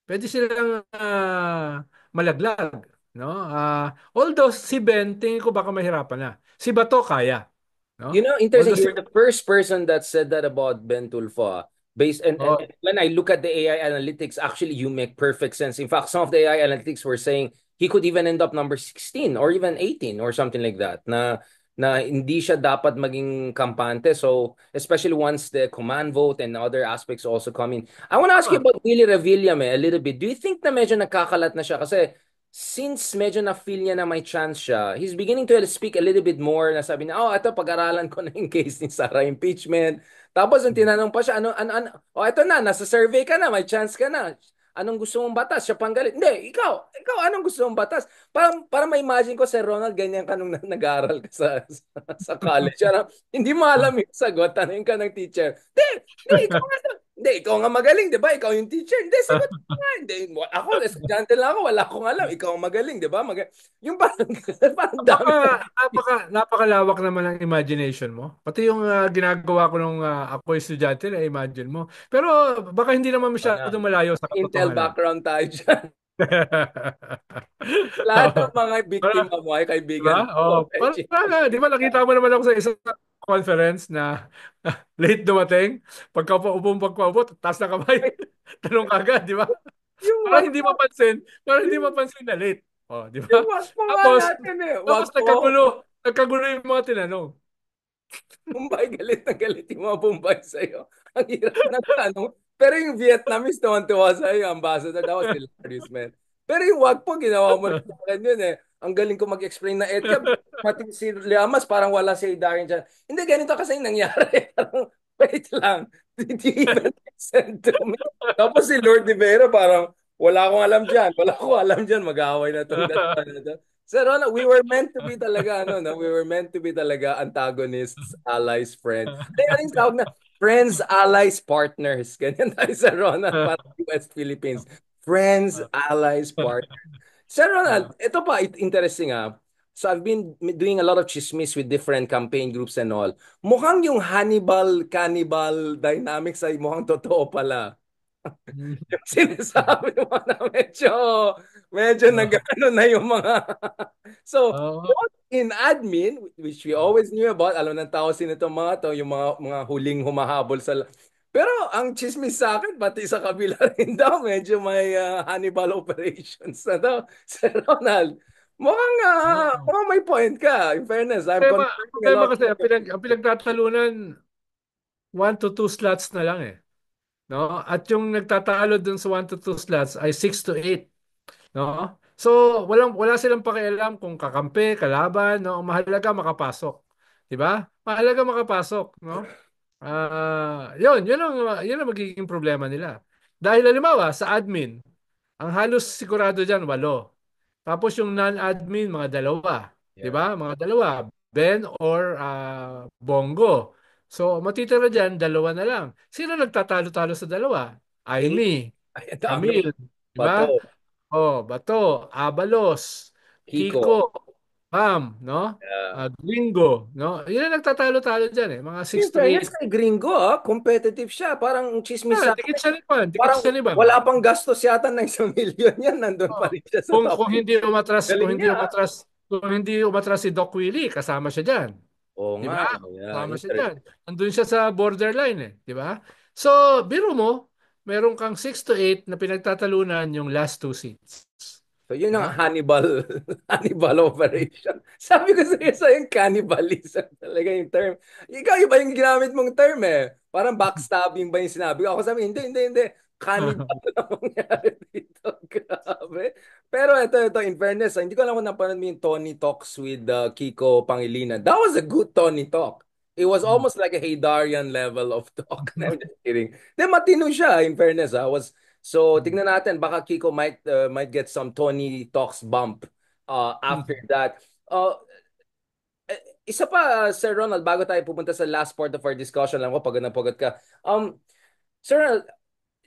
Pwede silang malaglag. No? Although si Ben, tingin ko baka mahirapan na. Si Bato kaya. You No? know, interesting. Although You're the first person that said that about Ben Tulfo. Ah. Based Oh, and when I look at the AI analytics, actually you make perfect sense. In fact, some of the AI analytics were saying he could even end up number 16 or even 18 or something like that. Na hindi siya dapat maging kampante. So, especially once the command vote and other aspects also come in. I want to ask you tama. about Willie Revilla a little bit. Do you think na medyo nakakalat na siya? Kasi since medyo na-feel niya na may chance siya, he's beginning to speak a little bit more na sabi niya, oh, ito, pag-aralan ko na yung case ni Sarah impeachment. Tapos, yung tinanong pa siya, oh, ito na, nasa survey ka na, may chance ka na. Anong gusto mong batas? Siya pang galit. Hindi, ikaw, anong gusto mong batas? Para ma-imagine ko, Sir Ronald, ganyan ka nung nag-aaral ka sa college. Hindi mo alam yung sagot, tanong ka ng teacher. Hindi, ikaw nga, hindi, ikaw nga magaling, di ba? Ikaw yung teacher. Hindi, sagot ko nga. Hindi, ako, estudyante lang ako, wala akong alam. Ikaw ang magaling, di ba? Yung parang, parang Napaka, dami. napakalawak naman ang imagination mo. Pati yung ginagawa ko nung ako estudyante, na imagine mo. Pero baka hindi naman Ano, masyado malayo sa Intel katotohanan. background tayo dyan. Lahat ng Oo. mga Para, biktima mo ay diba? kaibigan Oh, mo. para, di ba nakita mo naman ako sa isang conference na late dumating, pagkaupo, taas na kamay, tanong kagad, di ba? Yung Para wag hindi mo, mapansin, para hindi yung, mapansin na late. Oh, di yung ba? wag mo nga Tapos, natin eh. Wag tapos mo. nagkagulo yung mga tinanong. Mumbai, galit na galit yung mga Mumbai sa'yo. Ang hirap ng tanong. Pero yung Vietnamese naman tuwa sa'yo, ambassador, that was hilarious, man. Pero yung wag po, ginawa mo rin sa akin yun eh. Ang galing ko mag-explain na Edka, pati si Llamas, parang wala si Darin dyan. Hindi, ganito kasi yung nangyari. Parang, wait lang, did you even listen to me? Tapos si Lord de Vera, parang, wala akong alam dyan, wala akong alam dyan, mag-aaway na tong dalawa na to. Sir Ronald, we were meant to be talaga, ano, no? We were meant to be talaga antagonists, allies, friends. Kaya ano yung tawag na? Friends, allies, partners. Ganyan tayo sa Ronald para US Philippines. Friends, allies, partners. Sir Ronald, ito pa, interesting ah. So I've been doing a lot of chismis with different campaign groups and all. Mukhang yung Hannibal-cannibal dynamics ay mukhang totoo pala. Yung sinasabi mo na medyo nag-ano na yung mga so Oo. both in admin which we always knew about, alam ng tao sino itong mga to, yung mga huling humahabol pero ang chismis sa akin pati sa kabila rin daw medyo may Hannibal operations na daw. Sir Ronald, Oo. mukhang may point ka. In fairness, I'm Ang confirming a problema lot kasi, of ang pinagtatalunan, 1 to 2 slots na lang eh. No? At yung nagtatalo dun sa 1 to 2 slots ay 6 to 8. No? So, wala silang pakialam kung kakampi, kalaban, no? Ang mahalaga makapasok. 'Di ba? Mahalaga makapasok, no? Yun ang magiging problema nila. Dahil halimbawa sa admin, ang halos sigurado diyan 8. Tapos yung non-admin mga dalawa, 'di yeah. ba? Mga dalawa, Ben or Bongo. So, matitira diyan dalawa na lang. Sino nagtatalo-talo sa dalawa? Eight. Amy, Ay, ang dami. Camille, 'di ba? Bato, Oh, Bato, Abalos, Kiko. Kiko, Pam, no? Yeah. Gringo, no? Yun ang nagtatalo-talo diyan eh, mga In 6 to fairness 8. kay Gringo, competitive siya. Parang chismis sa Dikit akin. siya ni Juan, dikit Parang siya ni Bam. wala pang gastos yata ng 1 milyon yan. Nandun pa Oh. rin siya sa Kung top. kung hindi umatras, kung Galing hindi niya. umatras, kung hindi umatras si Doc Willie, kasama siya diyan. Oo 'Di nga. ba? Yeah, Kasama siya diyan. interesting. Nandun siya sa borderline eh, 'di ba? So, biro mo, meron kang 6 to 8 na pinagtatalunan yung last 2 seats. So yun ang No? Hannibal Hannibal operation. Sabi ko sa yung cannibalism talaga yung term. Ikaw iba yung ginamit mong term eh. Parang backstabbing ba yung sinabi ko? Ako sabi, hindi. Cannibal na mangyari dito. Grabe. Pero ito, in fairness, hindi ko alam kung napanood mo yung Tony Talks with Kiko Pangilinan. That was a good Tony Talk. It was almost like a Haydarian level of talk. I'm just kidding. Then matino siya, in fairness. So tignan natin baka Kiko might get some Tony Talks bump after that. Isa pa Sir Ronald bago tayo pupunta sa last part of our discussion lang ko pagod na pagod ka. Sir Ronald,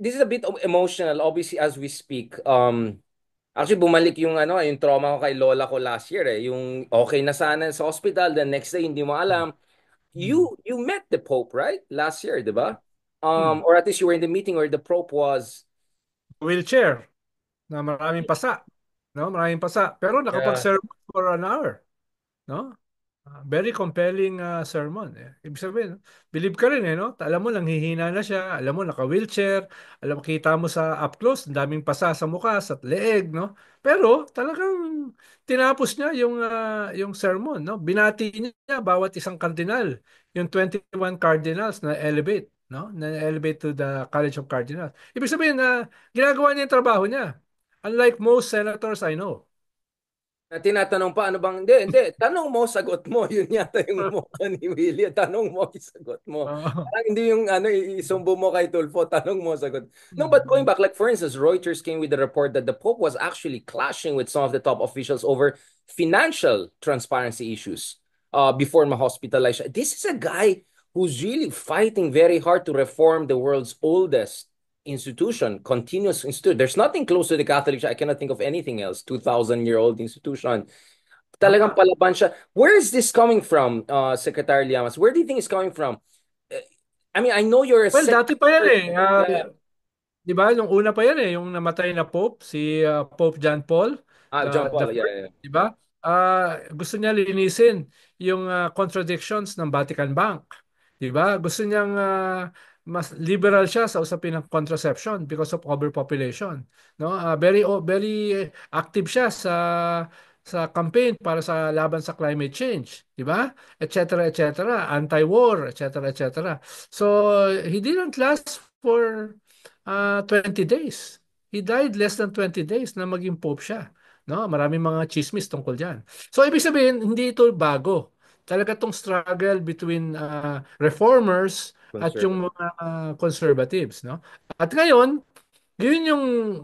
this is a bit emotional obviously as we speak. Actually bumalik yung yung trauma ko kay lola ko last year eh. Yung okay na sana sa hospital the next day hindi mo alam. You met the Pope right? Last year, 'di ba? Or at least you were in the meeting where the Pope was. Wheelchair na maraming pasa, no? Maraming pasa, pero Yeah. nakapag-serve for an hour, no? Very compelling sermon. Eh. Ibig sabihin, no? Believe ka rin eh, no? Alam mo, nanghihina na siya. Alam mo, naka-wheelchair. Alam mo, kita mo sa up close, ang daming pasa sa mukha, sa leeg, no? Pero talagang tinapos niya yung sermon, no? Binati niya bawat isang kardinal. Yung 21 cardinals na elevate, no? Na elevate to the College of Cardinals. Ibig sabihin na ginagawa niya yung trabaho niya. Unlike most senators I know. Na tinatanong pa, ano bang, hindi, hindi, tanong mo, sagot mo. Yun yata yung motto ni Willie. Tanong mo, sagot mo. Oo. Parang hindi yung ano, isumbo mo kay Tulfo, tanong mo, sagot. No, but going back, like for instance, Reuters came with a report that the Pope was actually clashing with some of the top officials over financial transparency issues before ma-hospitalize siya. This is a guy who's really fighting very hard to reform the world's oldest institution, continuous institute. There's nothing close to the Catholic Church. I cannot think of anything else. 2,000-year-old institution. Talagang Tama. palaban siya. Where is this coming from, Secretary Llamas? Where do you think it's coming from? Uh, I mean, I know you're a Well, dati pa yan secular. eh. Yeah. 'Di ba? Nung una pa yan eh, yung namatay na Pope, si Pope John Paul John the Paul. Yeah, first, yeah. 'di ba? Gusto niya linisin yung contradictions ng Vatican Bank. 'Di ba? Gusto niyang mas liberal siya sa usapin ng contraception because of overpopulation, no? Very active siya sa campaign para sa laban sa climate change, 'di ba? Et cetera, anti-war, et cetera. So, he didn't last for 20 days. He died less than 20 days na maging pope siya. No, maraming mga chismis tungkol diyan. So ibig sabihin, hindi ito bago. Talaga tong struggle between reformers at yung Conservative. mga conservatives, no? At ngayon, yun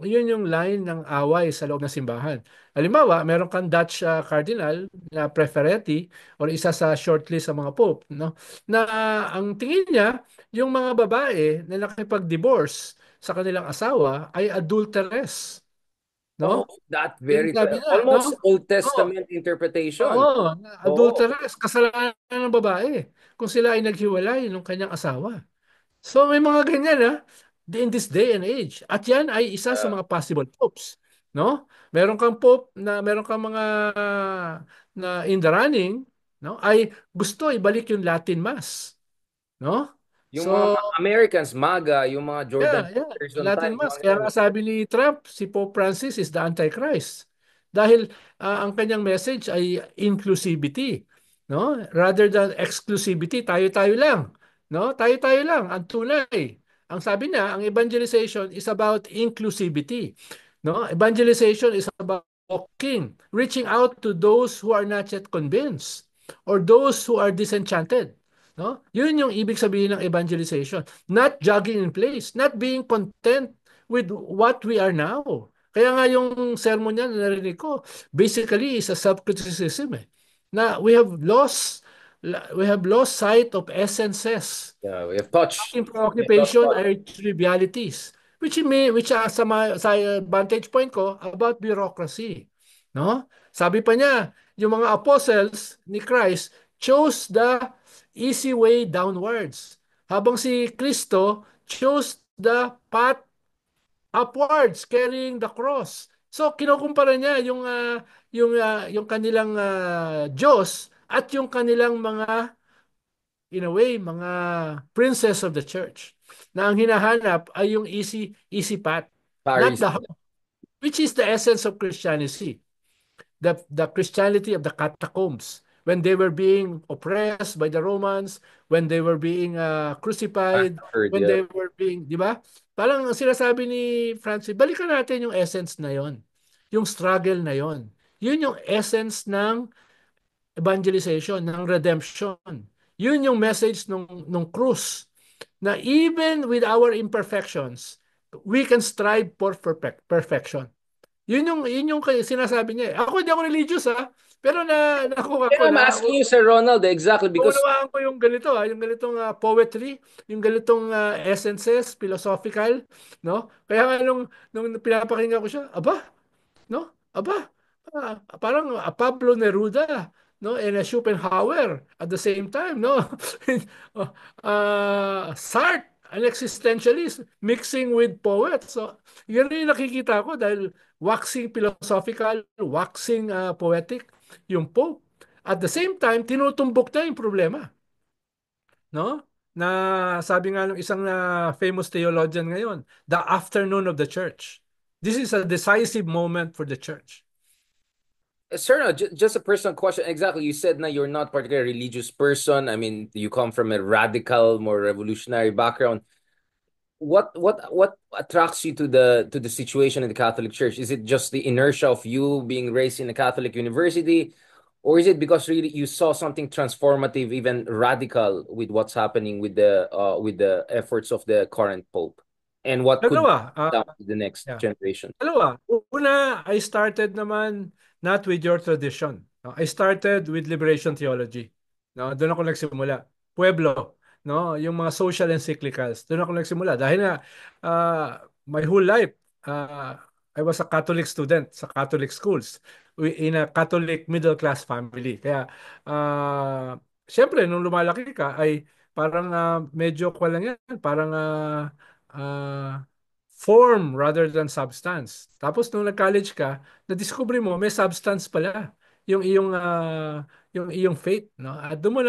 yung line ng away sa loob ng simbahan. Halimbawa, meron kang Dutch cardinal na prefereti or isa sa shortlist sa mga pope, no? Na ang tingin niya, yung mga babae na nakipag-divorce sa kanilang asawa ay adulteress, Oh, no? that Yung very, sabi niya, almost no? Old Oo, Testament interpretation. oo, Oh, adulteress, kasalanan ng babae kung sila ay naghiwalay ng kanyang asawa. So may mga ganyan in this day and age. At yan ay isa sa uh, mga possible popes, no? Meron kang mga na in the running, no? Ay gusto ibalik yung Latin Mass, no? yung mga So Americans, MAGA, yung mga Jordan yeah. Peterson Latin type, Mass. mga Kaya yan. nga sabi ni Trump, si Pope Francis is the Antichrist. Dahil ang kanyang message ay inclusivity, no? Rather than exclusivity, tayo-tayo lang, no? Tayo-tayo lang ang tunay. Ang sabi niya, ang evangelization is about inclusivity, no? Evangelization is about walking, reaching out to those who are not yet convinced or those who are disenchanted. No? Yun yung ibig sabihin ng evangelization. Not jogging in place, not being content with what we are now. Kaya nga yung sermon niya na narinig ko, basically is a self-criticism eh. Na we have lost sight of essences. Yeah, we have touched. Aking We have touched preoccupation bottom. are trivialities. Sa vantage point ko about bureaucracy. No? Sabi pa niya, yung mga apostles ni Christ chose the easy way downwards. Habang si Kristo chose the path upwards, carrying the cross. So kinukumpara niya yung kanilang Diyos at yung kanilang mga in a way mga princess of the church na ang hinahanap ay yung easy path, not Paris. the hard, which is the essence of Christianity, the Christianity of the catacombs, when they were being oppressed by the Romans, when they were being crucified, Heard, when yeah. they were being, di ba? Parang ang sinasabi ni Francis, balikan natin yung essence na yon, yung struggle na yon. Yun yung essence ng evangelization, ng redemption. Yun yung message nung krus. Na even with our imperfections, we can strive for perfection. Yun yung sinasabi niya eh. Ako hindi ako religious pero nakuha Yeah, ko I'm na asking you, Sir Ronald, exactly because unawaan ko yung ganito yung ganitong poetry, yung ganitong essences, philosophical, no? Kaya nga nung pinapakinggan ko siya, aba, no? Aba, parang Pablo Neruda, no? And a Schopenhauer at the same time, no? Sartre, an existentialist, mixing with poets. So, yun yung nakikita ko dahil waxing philosophical, waxing poetic, yung Pope. At the same time, tinutumbok niya yung problema, no? Na sabi nga ng isang famous theologian ngayon, the afternoon of the church. This is a decisive moment for the church. Sir, no, just a personal question. Exactly. You said now you're not particularly a religious person. I mean, you come from a radical, more revolutionary background. What attracts you to the situation in the Catholic Church? Is it just the inertia of you being raised in a Catholic university, or is it because really you saw something transformative, even radical, with what's happening with the efforts of the current Pope, and what could be Dalawa, done to the next yeah. generation? Dalawa. Una, I started naman not with your tradition. No? I started with liberation theology. No? Doon ako nagsimula. Pueblo, no? Yung mga social encyclicals. Doon ako nagsimula. Dahil nga, my whole life, uh, I was a Catholic student sa Catholic schools in a Catholic middle class family. Kaya, syempre, nung lumalaki ka, ay parang medyo ko lang yan. Parang uh, form rather than substance. Tapos nung nag-college ka, na-discover mo may substance pala yung iyong faith, no? At doon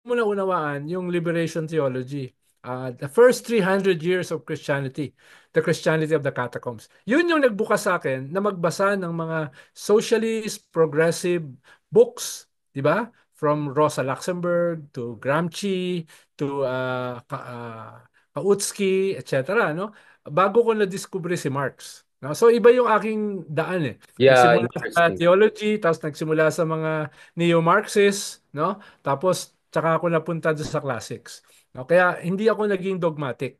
mo na unawaan yung liberation theology. The first 300 years of Christianity, the Christianity of the catacombs. Yun yung nagbukas sa akin na magbasa ng mga socialist, progressive books, di ba? From Rosa Luxemburg to Gramsci to Kautsky, etc. No? Bago ko na-discover si Marx. No? So iba yung aking daan eh. Yeah, Nagsimula sa interesting. theology, tapos nagsimula sa mga neo-Marxist, no? Tapos tsaka ako napunta doon sa classics. No? Kaya hindi ako naging dogmatic.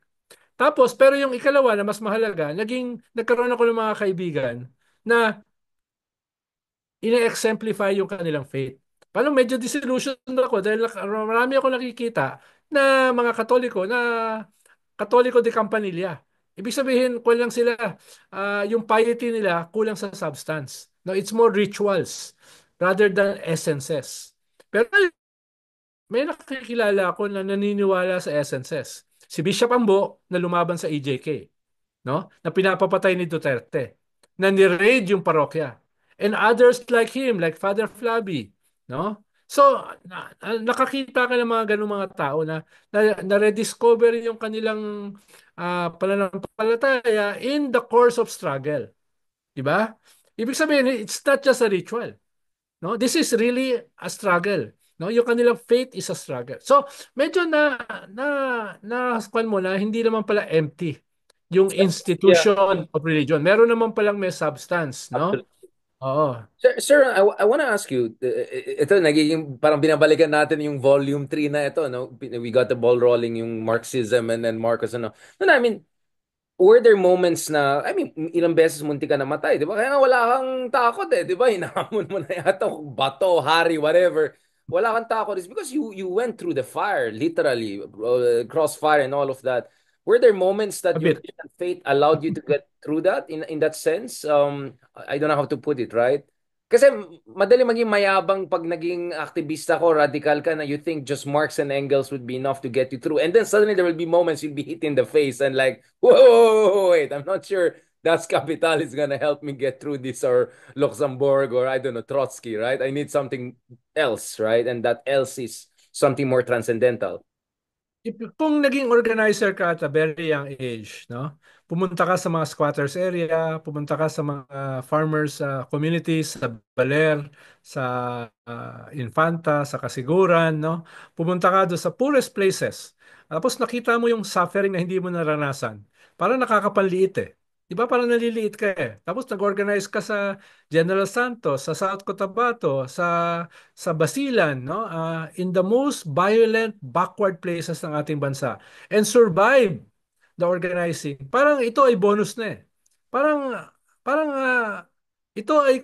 Tapos pero yung ikalawa na mas mahalaga, nagkaroon ako ng mga kaibigan na ine-exemplify yung kanilang faith. Parang medyo disillusioned ako dahil marami ako nakikita na mga Katoliko de Campanilla. Ibig sabihin, kulang lang sila, yung piety nila kulang sa substance. No, it's more rituals rather than essences. Pero may nakikilala ako na naniniwala sa essences. Si Bishop Ambo na lumaban sa EJK, no? Na pinapapatay ni Duterte, na ni-raid yung parokya. And others like him, like Father Flaby, no? So, nakakita ka ng mga ganung mga tao na rediscover yung kanilang pananampalataya in the course of struggle. Diba? Ibig sabihin, it's not just a ritual. No? This is really a struggle. No? Yung kanilang faith is a struggle. So, medyo na kwan mo na hindi naman pala empty yung Yeah, institution of religion. Meron naman palang may substance, no? absolutely. Oo. Sir, I want to ask you, ito nagiging parang binabalikan natin yung volume 3 na ito, no? We got the ball rolling yung Marxism and then Marcus, ano. No, no, I mean, were there moments na, I mean, ilang beses munti ka namatay, di ba? Kaya nga wala kang takot eh, di ba? Hinahamon mo na yata kung bato, hari, whatever. Wala kang takot. It's because you went through the fire, literally, crossfire and all of that. Were there moments that A your bit. Christian faith allowed you to get through that in that sense? I don't know how to put it, right? Kasi madali maging mayabang pag naging aktivista ko, radical ka na you think just Marx and Engels would be enough to get you through. And then suddenly there will be moments you'll be hit in the face and like, whoa, wait, I'm not sure that's Capital is gonna help me get through this or Luxembourg or I don't know, Trotsky, right? I need something else, right? And that else is something more transcendental. Kung naging organizer ka at a very young age, no? Pumunta ka sa mga squatters area, pumunta ka sa mga farmers communities, sa Baler, sa Infanta, sa Kasiguran, no? Pumunta ka doon sa poorest places. Tapos nakita mo yung suffering na hindi mo naranasan. Parang nakakapanliit eh. Di ba parang naliliit ka eh. Tapos nag-organize ka sa General Santos, sa South Cotabato, sa Basilan, no? In the most violent, backward places ng ating bansa and survive the organizing. Parang ito ay bonus na eh. Parang ito ay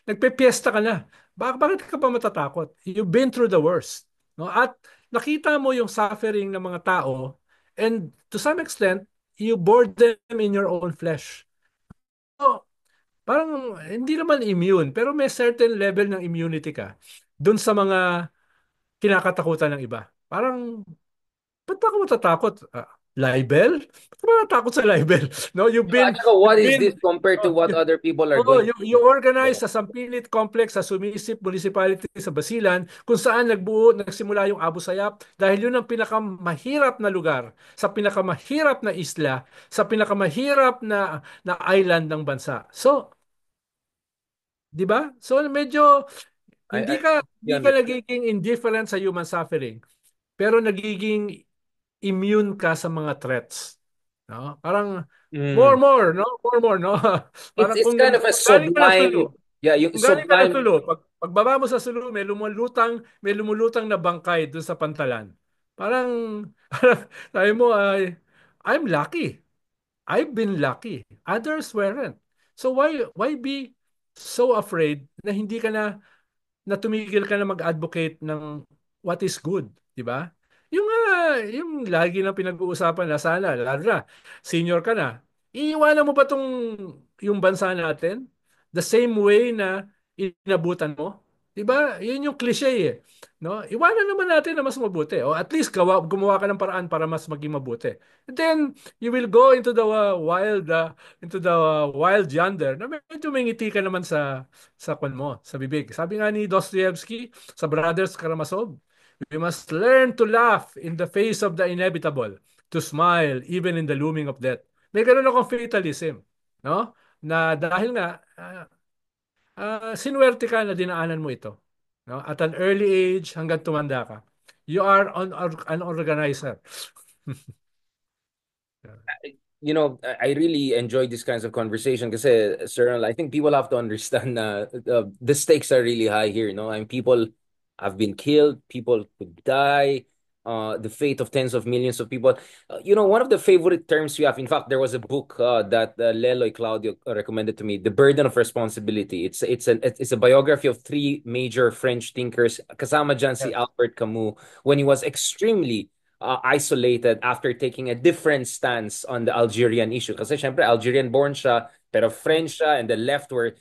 nagpe-fiesta ka na. Bakit ka pa matatakot? You've been through the worst, no? At nakita mo yung suffering ng mga tao and to some extent you bore them in your own flesh. So, parang hindi naman immune, pero may certain level ng immunity ka dun sa mga kinakatakutan ng iba. Parang, ba't ba ako matatakot? Libel? Ba't ka ba natakot sa libel? No, At saka, what you've is been, this compared to oh, what other people are oh, going you through? organize Yeah. sa Sampilit Complex sa Sumisip Municipality sa Basilan kung saan nagsimula yung Abu Sayyaf dahil yun ang pinakamahirap na lugar, sa pinakamahirap na isla, sa pinakamahirap na island ng bansa. So, 'di ba? So medyo I hindi ka understand. nagiging indifferent sa human suffering, pero nagiging immune ka sa mga threats. No? Parang Mm. no? More, no? Parang It's kind of a galing ka ng Sulu, sublime, yeah, yung kung galing ka ng sublime. Sulu, pagbaba mo sa Sulu, may lumulutang na bangkay doon sa pantalan. Parang, parang sabi mo, I'm lucky. I've been lucky. Others weren't. So why be so afraid na hindi ka na tumigil ka na mag-advocate ng what is good, 'di ba? Yung lagi na pinag-uusapan na sana, lalo na senior ka na, iiwanan mo ba yung bansa natin the same way na inabutan mo? 'Di ba? Yun yung cliche eh. No? Iwanan naman natin na mas mabuti. O at least gumawa ka ng paraan para mas maging mabuti. And then you will go into the wild yonder na medyo may ngiti ka naman sa kwan mo, sa bibig. Sabi nga ni Dostoevsky sa Brothers Karamazov, we must learn to laugh in the face of the inevitable, to smile even in the looming of death. May ganun akong fatalism, no? Na dahil nga, sinuwerte ka na dinaanan mo ito. No? At an early age hanggang tumanda ka. You are an organizer. I really enjoy these kinds of conversation because, Sir Ronald, I think people have to understand the stakes are really high here. And people have been killed, people could die, the fate of tens of millions of people. One of the favorite terms you have, in fact, there was a book that Leloy Claudio recommended to me, The Burden of Responsibility. It's a biography of three major French thinkers, kasama dyan si Yes. Albert Camus, when he was extremely isolated after taking a different stance on the Algerian issue. Kasi syempre, Algerian-born siya, pero French siya, and the left were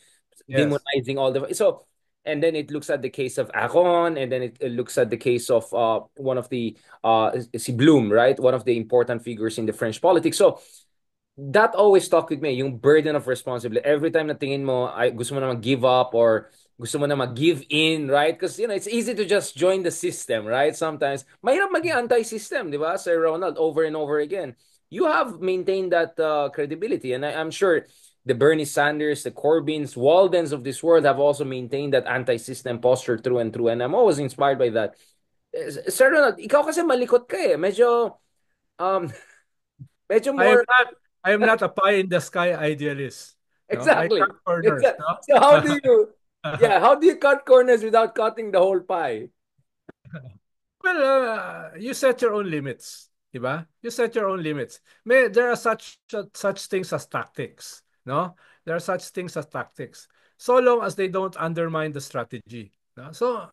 Yes. demonizing all the... So, and then it looks at the case of Aron, and then it looks at the case of one of the, si Bloom, right? One of the important figures in the French politics. So, that always stuck with me, yung burden of responsibility. Every time na tingin mo, ay, gusto mo na mag-give up or gusto mo na mag-give in, right? Because, it's easy to just join the system, right? Sometimes, mahirap maging anti-system, di ba? Sir Ronald, over and over again. You have maintained that credibility. And I'm sure the Bernie Sanders, the Corbyns, Waldens of this world have also maintained that anti-system posture through and through. And I'm always inspired by that. Sir Ronald, ikaw kasi malikot ka eh. Um, medyo I am more. not I am not a pie in the sky idealist. No, I Exactly. cut corners, So how do no? you, yeah, how do you cut corners without cutting the whole pie? Well, you set your own limits, di ba? You set your own limits. There are such things as tactics, no? There are such things as tactics. So long as they don't undermine the strategy. No? So,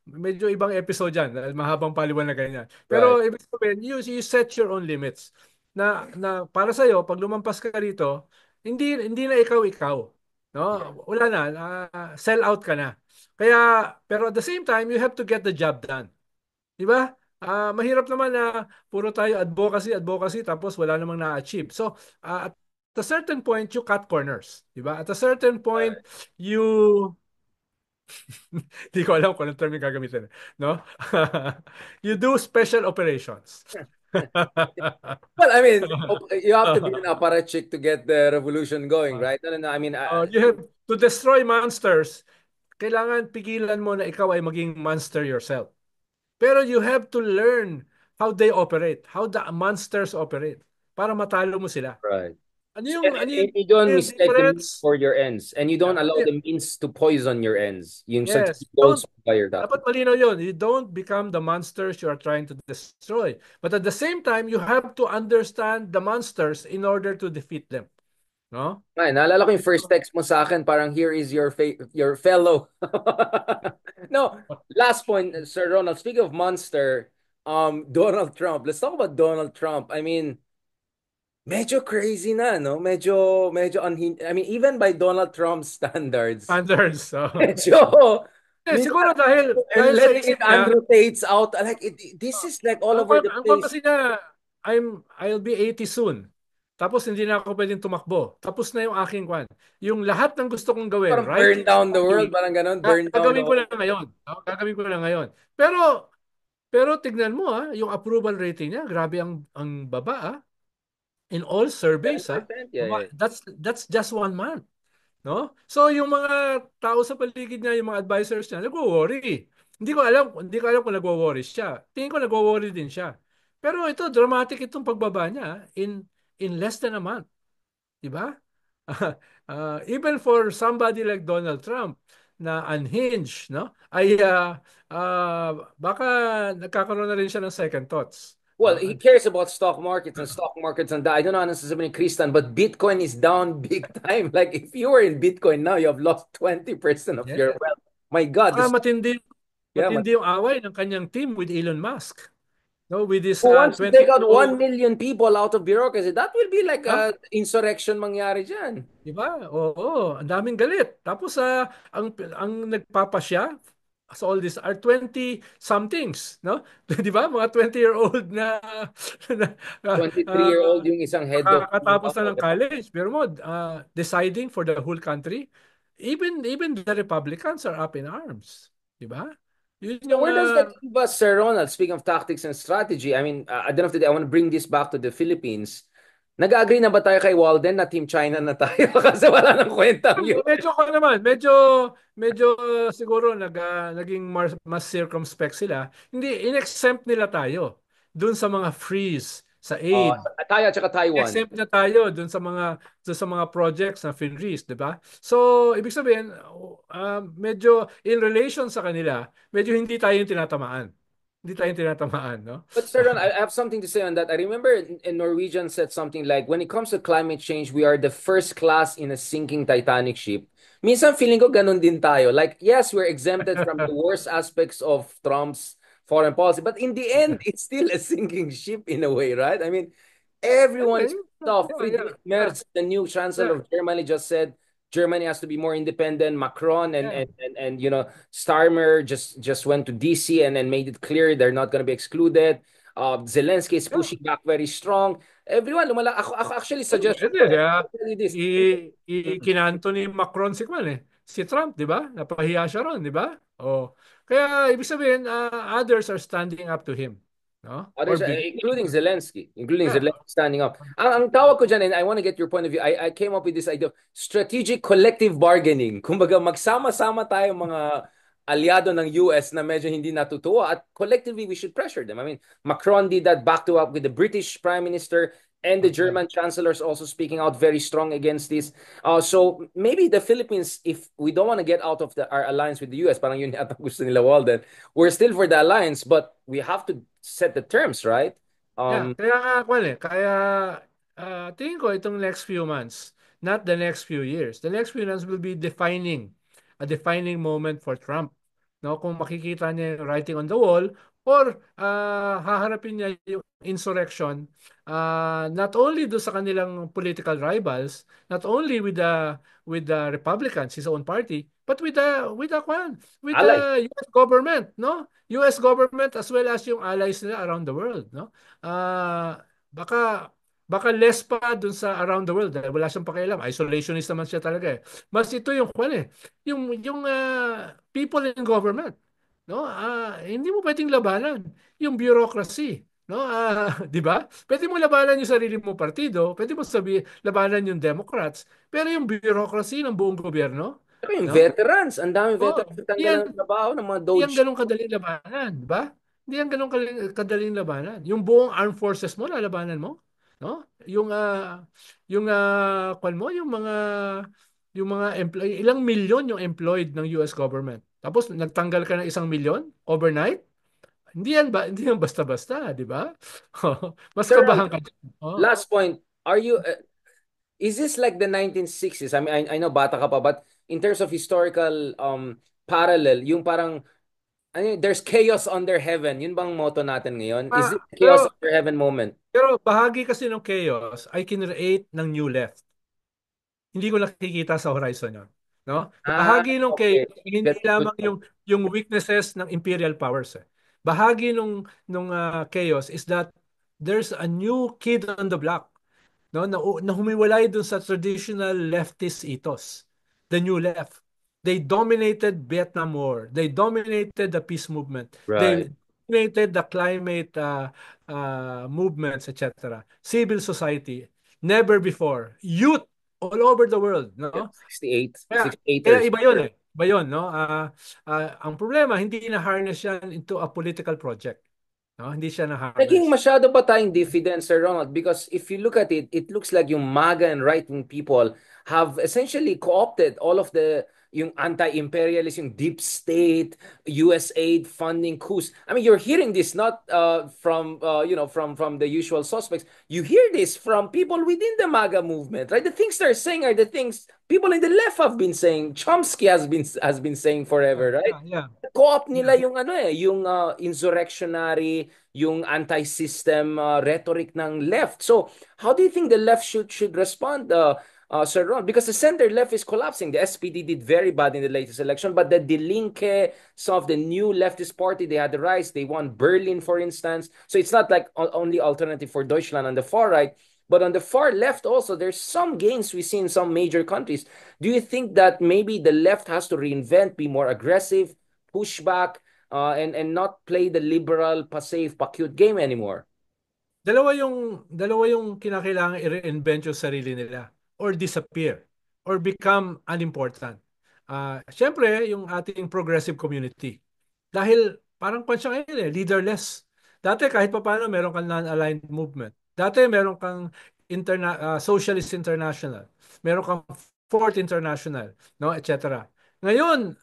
medyo ibang episode yan, mahabang paliwanagan yan. Right. Pero ibig sabihin, you set your own limits. Na para sa iyo, pag lumampas ka rito, hindi na ikaw. No? Wala na, sell out ka na. Pero at the same time, you have to get the job done. Di ba? Mahirap naman na puro tayo advocacy, tapos wala namang na-achieve. So, at a certain point, you cut corners. Di ba? At a certain point, Right. you... Di ko alam kung anong term yung gagamitin. No? You do special operations. Well, I mean, you have to be an apparatchik to get the revolution going, right? No. I mean, You have to destroy monsters. Kailangan pigilan mo na ikaw ay maging monster yourself. Pero you have to learn how they operate, how the monsters operate para matalo mo sila. right. Ano yung And you don't mistake the means difference? for your ends, and you don't Yeah, allow the means to poison your ends. Yung sa yes, goals fire that. dapat malinaw yun. You don't become the monsters you are trying to destroy. But at the same time, you have to understand the monsters in order to defeat them. No? Ay, naalala ko yung first text mo sa akin, parang here is your fellow. No, last point, Sir Ronald. Speaking of monster, Donald Trump. Let's talk about Donald Trump. I mean, medyo crazy na, no? Medyo I mean, even by Donald Trump standards, Standards. So. medyo, Siguro minsan, dahil and sa letting isip it niya, Andrew Tates out, like, this is like all over the ang place. kasi niya, I'll be 80 soon. Tapos hindi na ako pwedeng tumakbo. Tapos na yung aking kwan. Yung lahat ng gusto kong gawin Parang right burn down the world, now, parang ganun, burn down the gagawin ko whole. na ngayon. No? Gagawin ko na ngayon. Pero tignan mo yung approval rating niya, grabe ang baba in all surveys 7%, yeah, yeah. That's just 1 month, no? So yung mga tao sa paligid niya, yung mga advisors niya, nagwo-worry. Hindi ko alam kung nagwo-worry siya. Tingin ko nagwo-worry din siya. Pero ito dramatic itong pagbaba niya in less than a month, di ba? Even for somebody like Donald Trump na unhinged, no? Baka nagkakaroon na rin siya ng second thoughts, Well, no? he cares about stock markets and that. I don't know necessarily Christian, but Bitcoin is down big time. Like if you were in Bitcoin now, you have lost 20% of your Yeah. wealth. My God, Saka this matindi yeah, matindi yung away ng kanyang team with Elon Musk. No, with this who wants to take out 20-year-old, 1 million people out of bureaucracy? That will be like ah, a insurrection mangyari dyan. di ba? Oo, ang daming galit. Tapos ang nagpapasya sa all this are 20 somethings, no? Di ba? Mga 20-year-old na, ah, 23-year-old yung isang head of kakatapos na ng college. Pero mo, deciding for the whole country. Even the Republicans are up in arms. Di ba? Yun So yung where does that leave us, Sir Ronald? Speaking of tactics and strategy, I mean, at the end of the day, I want to bring this back to the Philippines. Nag-agree na ba tayo kay Walden na Team China na tayo? Kasi wala nang kwenta ang US. medyo ko naman, medyo siguro naging mas circumspect sila. Hindi in-exempt nila tayo doon sa mga freeze sa aid. Tayo at saka Taiwan. Exempt na tayo doon sa mga projects na FinReese, di ba? So, ibig sabihin, medyo in relation sa kanila, medyo hindi tayo yung tinatamaan. Hindi tayo yung tinatamaan, no? But Sir Ron, I have something to say on that. I remember in Norwegian said something like, when it comes to climate change, we are the first class in a sinking Titanic ship. Minsan feeling ko ganun din tayo. Like, yes, we're exempted from the worst aspects of Trump's foreign policy, but in the end, it's still a sinking ship in a way, right? I mean, everyone is Okay. tough. Yeah, yeah, Friedrich yeah, Merz, the new chancellor yeah, of Germany, just said Germany has to be more independent. Macron and yeah. Starmer just went to DC and then made it clear they're not going to be excluded. Zelensky is Yeah. pushing back very strong. Everyone, ako actually suggestion Pwede, ko, kaya this. kinanto ni Macron si Kwan si Trump, di ba? Napahiya siya ron, di ba? Oh. Kaya ibig sabihin, others are standing up to him, no? Or Others, believing. including Yeah. Zelensky standing up. Ang tawag ko dyan, and I want to get your point of view, I came up with this idea of strategic collective bargaining. Kumbaga, magsama-sama tayo mga aliado ng US na medyo hindi natutuwa at collectively we should pressure them. I mean, Macron did that back to up with the British Prime Minister and the Okay. German Chancellor is also speaking out very strong against this. So maybe the Philippines, if we don't want to get out of our alliance with the US, parang yun yata gusto nila Walden, we're still for the alliance, but we have to set the terms, right? Yeah, Um, kaya nga Kwan kaya tingin ko itong next few months, not the next few years. The next few months will be a defining moment for Trump. No, kung makikita niya yung writing on the wall or haharapin niya yung insurrection not only do sa kanilang political rivals, not only with the Republicans, his own party, but with allies. the US government, no? US government as well as yung allies nila around the world, no? Baka less pa dun sa around the world dahil wala siyang pakialam. Isolationist naman siya talaga eh. Mas ito yung yung people in government, no? Hindi mo pwedeng labanan yung bureaucracy, no? 'Di ba? Pwede mo labanan yung sarili mo partido, pwede mo labanan yung Democrats, pero yung bureaucracy ng buong gobyerno, Saka yung no? veterans, ang daming Oh, veterans na tanggalan ng trabaho ng mga hindi Doge. yan ganun kadaling labanan, di ba? Hindi yan ganun kadaling labanan. Yung buong armed forces mo, lalabanan mo, no? Kwan mo, yung mga employee, ilang milyon yung employed ng US government. Tapos nagtanggal ka ng 1 milyon overnight? Hindi yan basta-basta, di ba? Mas Sir, kabahan ka dyan. Oh. last point, is this like the 1960s? I mean, I know bata ka pa, but in terms of historical parallel, yung parang, there's chaos under heaven. Yun bang motto natin ngayon? Is it chaos Pero under heaven moment? bahagi kasi ng chaos ay kinreate ng new left. Hindi ko nakikita sa horizon yon, no? Bahagi ng Okay. chaos hindi Get lamang yung weaknesses ng imperial powers. Bahagi nung chaos is that there's a new kid on the block, no, na humiwalay dun sa traditional leftist ethos, the new left. They dominated Vietnam War. They dominated the peace movement. Right. They dominated the climate movements, etc. Civil society. Never before. Youth all over the world, Yeah, no? 68, Kaya, kaya 68ers. iba yun eh. Iba yun, no? Ang problema, hindi na-harness yan into a political project. No? Hindi siya Naging na-harness. masyado ba tayong diffident, Sir Ronald? Because if you look at it, it looks like yung MAGA and right-wing people have essentially co-opted all of the yung anti-imperialist, yung deep state, US aid funding coups. I mean, you're hearing this not from from the usual suspects. You hear this from people within the MAGA movement, right? The things they're saying are the things people in the left have been saying. Chomsky has been saying Yeah, forever, right? yeah, yeah. Co-op Yeah. nila yung yung insurrectionary, yung anti-system rhetoric ng left. So, how do you think the left should respond, Sir Ron? Because the center left is collapsing. The SPD did very bad in the latest election, but the Die Linke, some of the new leftist party, they had the rise. They won Berlin, for instance. So it's not like only alternative for Deutschland on the far right. But on the far left also, there's some gains we see in some major countries. Do you think that maybe the left has to reinvent, be more aggressive, pushback, and not play the liberal, pa-safe, pa-cute game anymore? Dalawa yung kinakailangan i-reinvent yung sarili nila or disappear or become unimportant. Siyempre, yung ating progressive community. Dahil parang kwan siya ngayon leaderless. Dati kahit pa paano meron kang non-aligned movement. Dati meron kang Socialist International. Meron kang Fourth International, no, etc. Ngayon,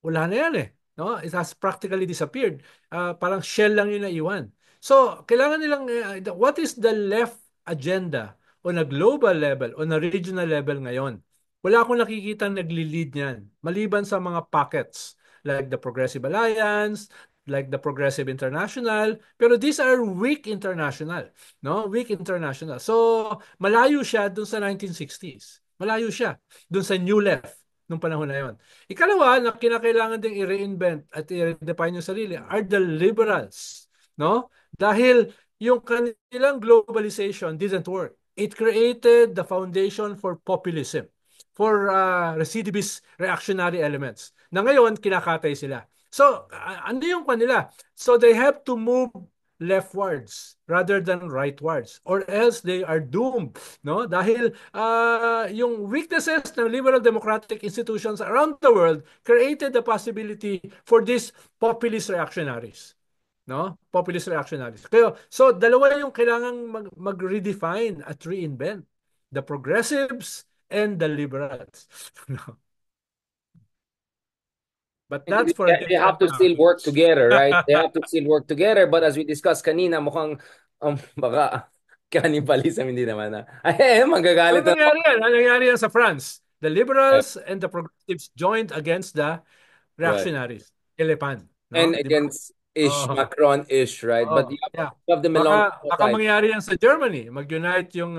wala na yan eh. No? It has practically disappeared. Parang shell lang yung naiwan. So, kailangan nilang, what is the left agenda on a global level, on a regional level ngayon? Wala akong nakikita nagli-lead niyan. Maliban sa mga pockets like the Progressive Alliance, like the Progressive International, pero these are weak international, no? Weak international. So, malayo siya dun sa 1960s. Malayo siya dun sa New Left nung panahon na yon. Ikalawa na kinakailangan ding i-reinvent at i-redefine yung sarili are the liberals, no? Dahil yung kanilang globalization didn't work. It created the foundation for populism, for recidivist reactionary elements. Na ngayon, kinakatay sila. So, ano yung kanila? So, they have to move leftwards rather than rightwards or else they are doomed, no, dahil yung weaknesses ng liberal democratic institutions around the world created the possibility for these populist reactionaries, no, populist reactionaries. Kaya so dalawa yung kailangang mag-redefine at reinvent, the progressives and the liberals. No? But that's for a They have different to still work together, right? They have to still work together. But as we discussed kanina, mukhang baka cannibalism, hindi naman na. Ay, Ano magagalit na naman. nangyari yan? Ano nangyari yan sa France? The liberals and the progressives joined against the Right. reactionaries. Elepan, And no? Di ba? against ish, Oh, Macron-ish, right? But oh, yeah. you have them along Baka the baka side. mangyari yan sa Germany. Mag-unite SPD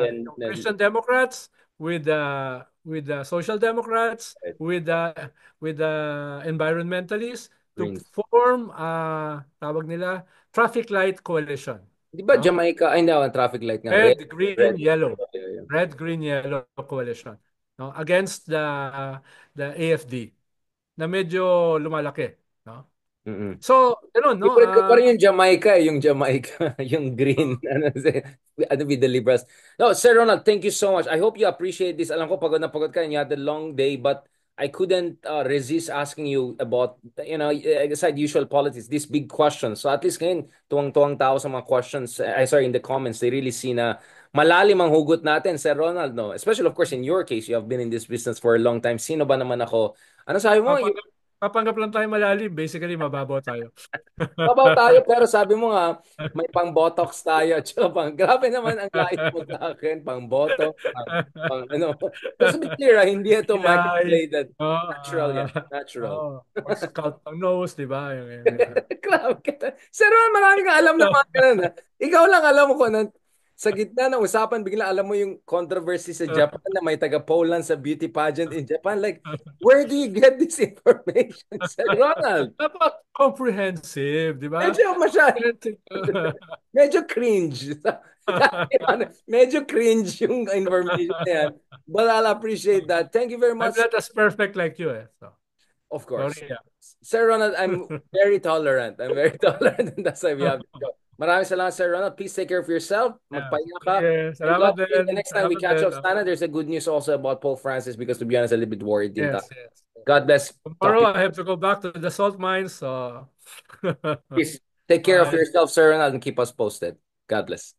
and yung Christian Democrats with the Social Democrats with the environmentalists to Greens. form tawag nila traffic light coalition, Di ba no? Jamaica? Ay, hindi, ang traffic light nga. Red, Red, green, red. yellow. Yeah, yeah. Red, green, yellow coalition, no? Against the AFD na medyo lumalaki, no? Mm-mm. So, ganun, no? Favorite ko pa rin yung Jamaica, yung Jamaica, yung green, ano with the liberals. No, Sir Ronald, thank you so much. I hope you appreciate this. Alam ko pagod na pagod ka and you had a long day, but I couldn't resist asking you about, aside usual politics, these big questions. So at least ngayon, tuwang-tuwang tao sa mga questions, sorry, in the comments, they really see na malalim ang hugot natin, Sir Ronald, no? Especially, of course, in your case, you have been in this business for a long time. Sino ba naman ako? Ano sabi mo? papanggap, papanggap lang tayo malalim. Basically, mababaw tayo. Babaw tayo pero sabi mo nga may pang-botox tayo. Grabe naman ang lait mo sa akin. Pang-botox, pang ano. Just to be clear, hindi ito Kilay. microbladed. Oh, Natural yan. Natural. pag-scout ng nose, di ba? Grabe ka. Sir Ron, marami kang alam na mga ganun. Ikaw lang alam mo ko na sa gitna ng usapan, bigla alam mo yung controversy sa Japan na may taga-Poland sa beauty pageant in Japan. Like, where do you get this information, Sir Ronald? Dapat comprehensive, di ba? Medyo masya, Comprehensive. medyo cringe. Medyo cringe yung information na yan. But I'll appreciate that. Thank you very I'm much. not as perfect like you, eh. So, Of course. sorry. Yeah. Sir Ronald, I'm very tolerant. I'm very tolerant. And that's why we have this show. Maraming salamat, Sir Ronald. Please take care of yourself. Yeah. Magpahinga ka. Sige, And salamat God willing, the din. next time we Salamat catch din. up, Sana, there's a good news also about Pope Francis because to be honest, I'm a little bit worried din ta. Yes, yes. God bless. Talk to Tomorrow you. I have to go back to the salt mines. So Please take care of bye. yourself, Sir Ronald, and keep us posted. God bless.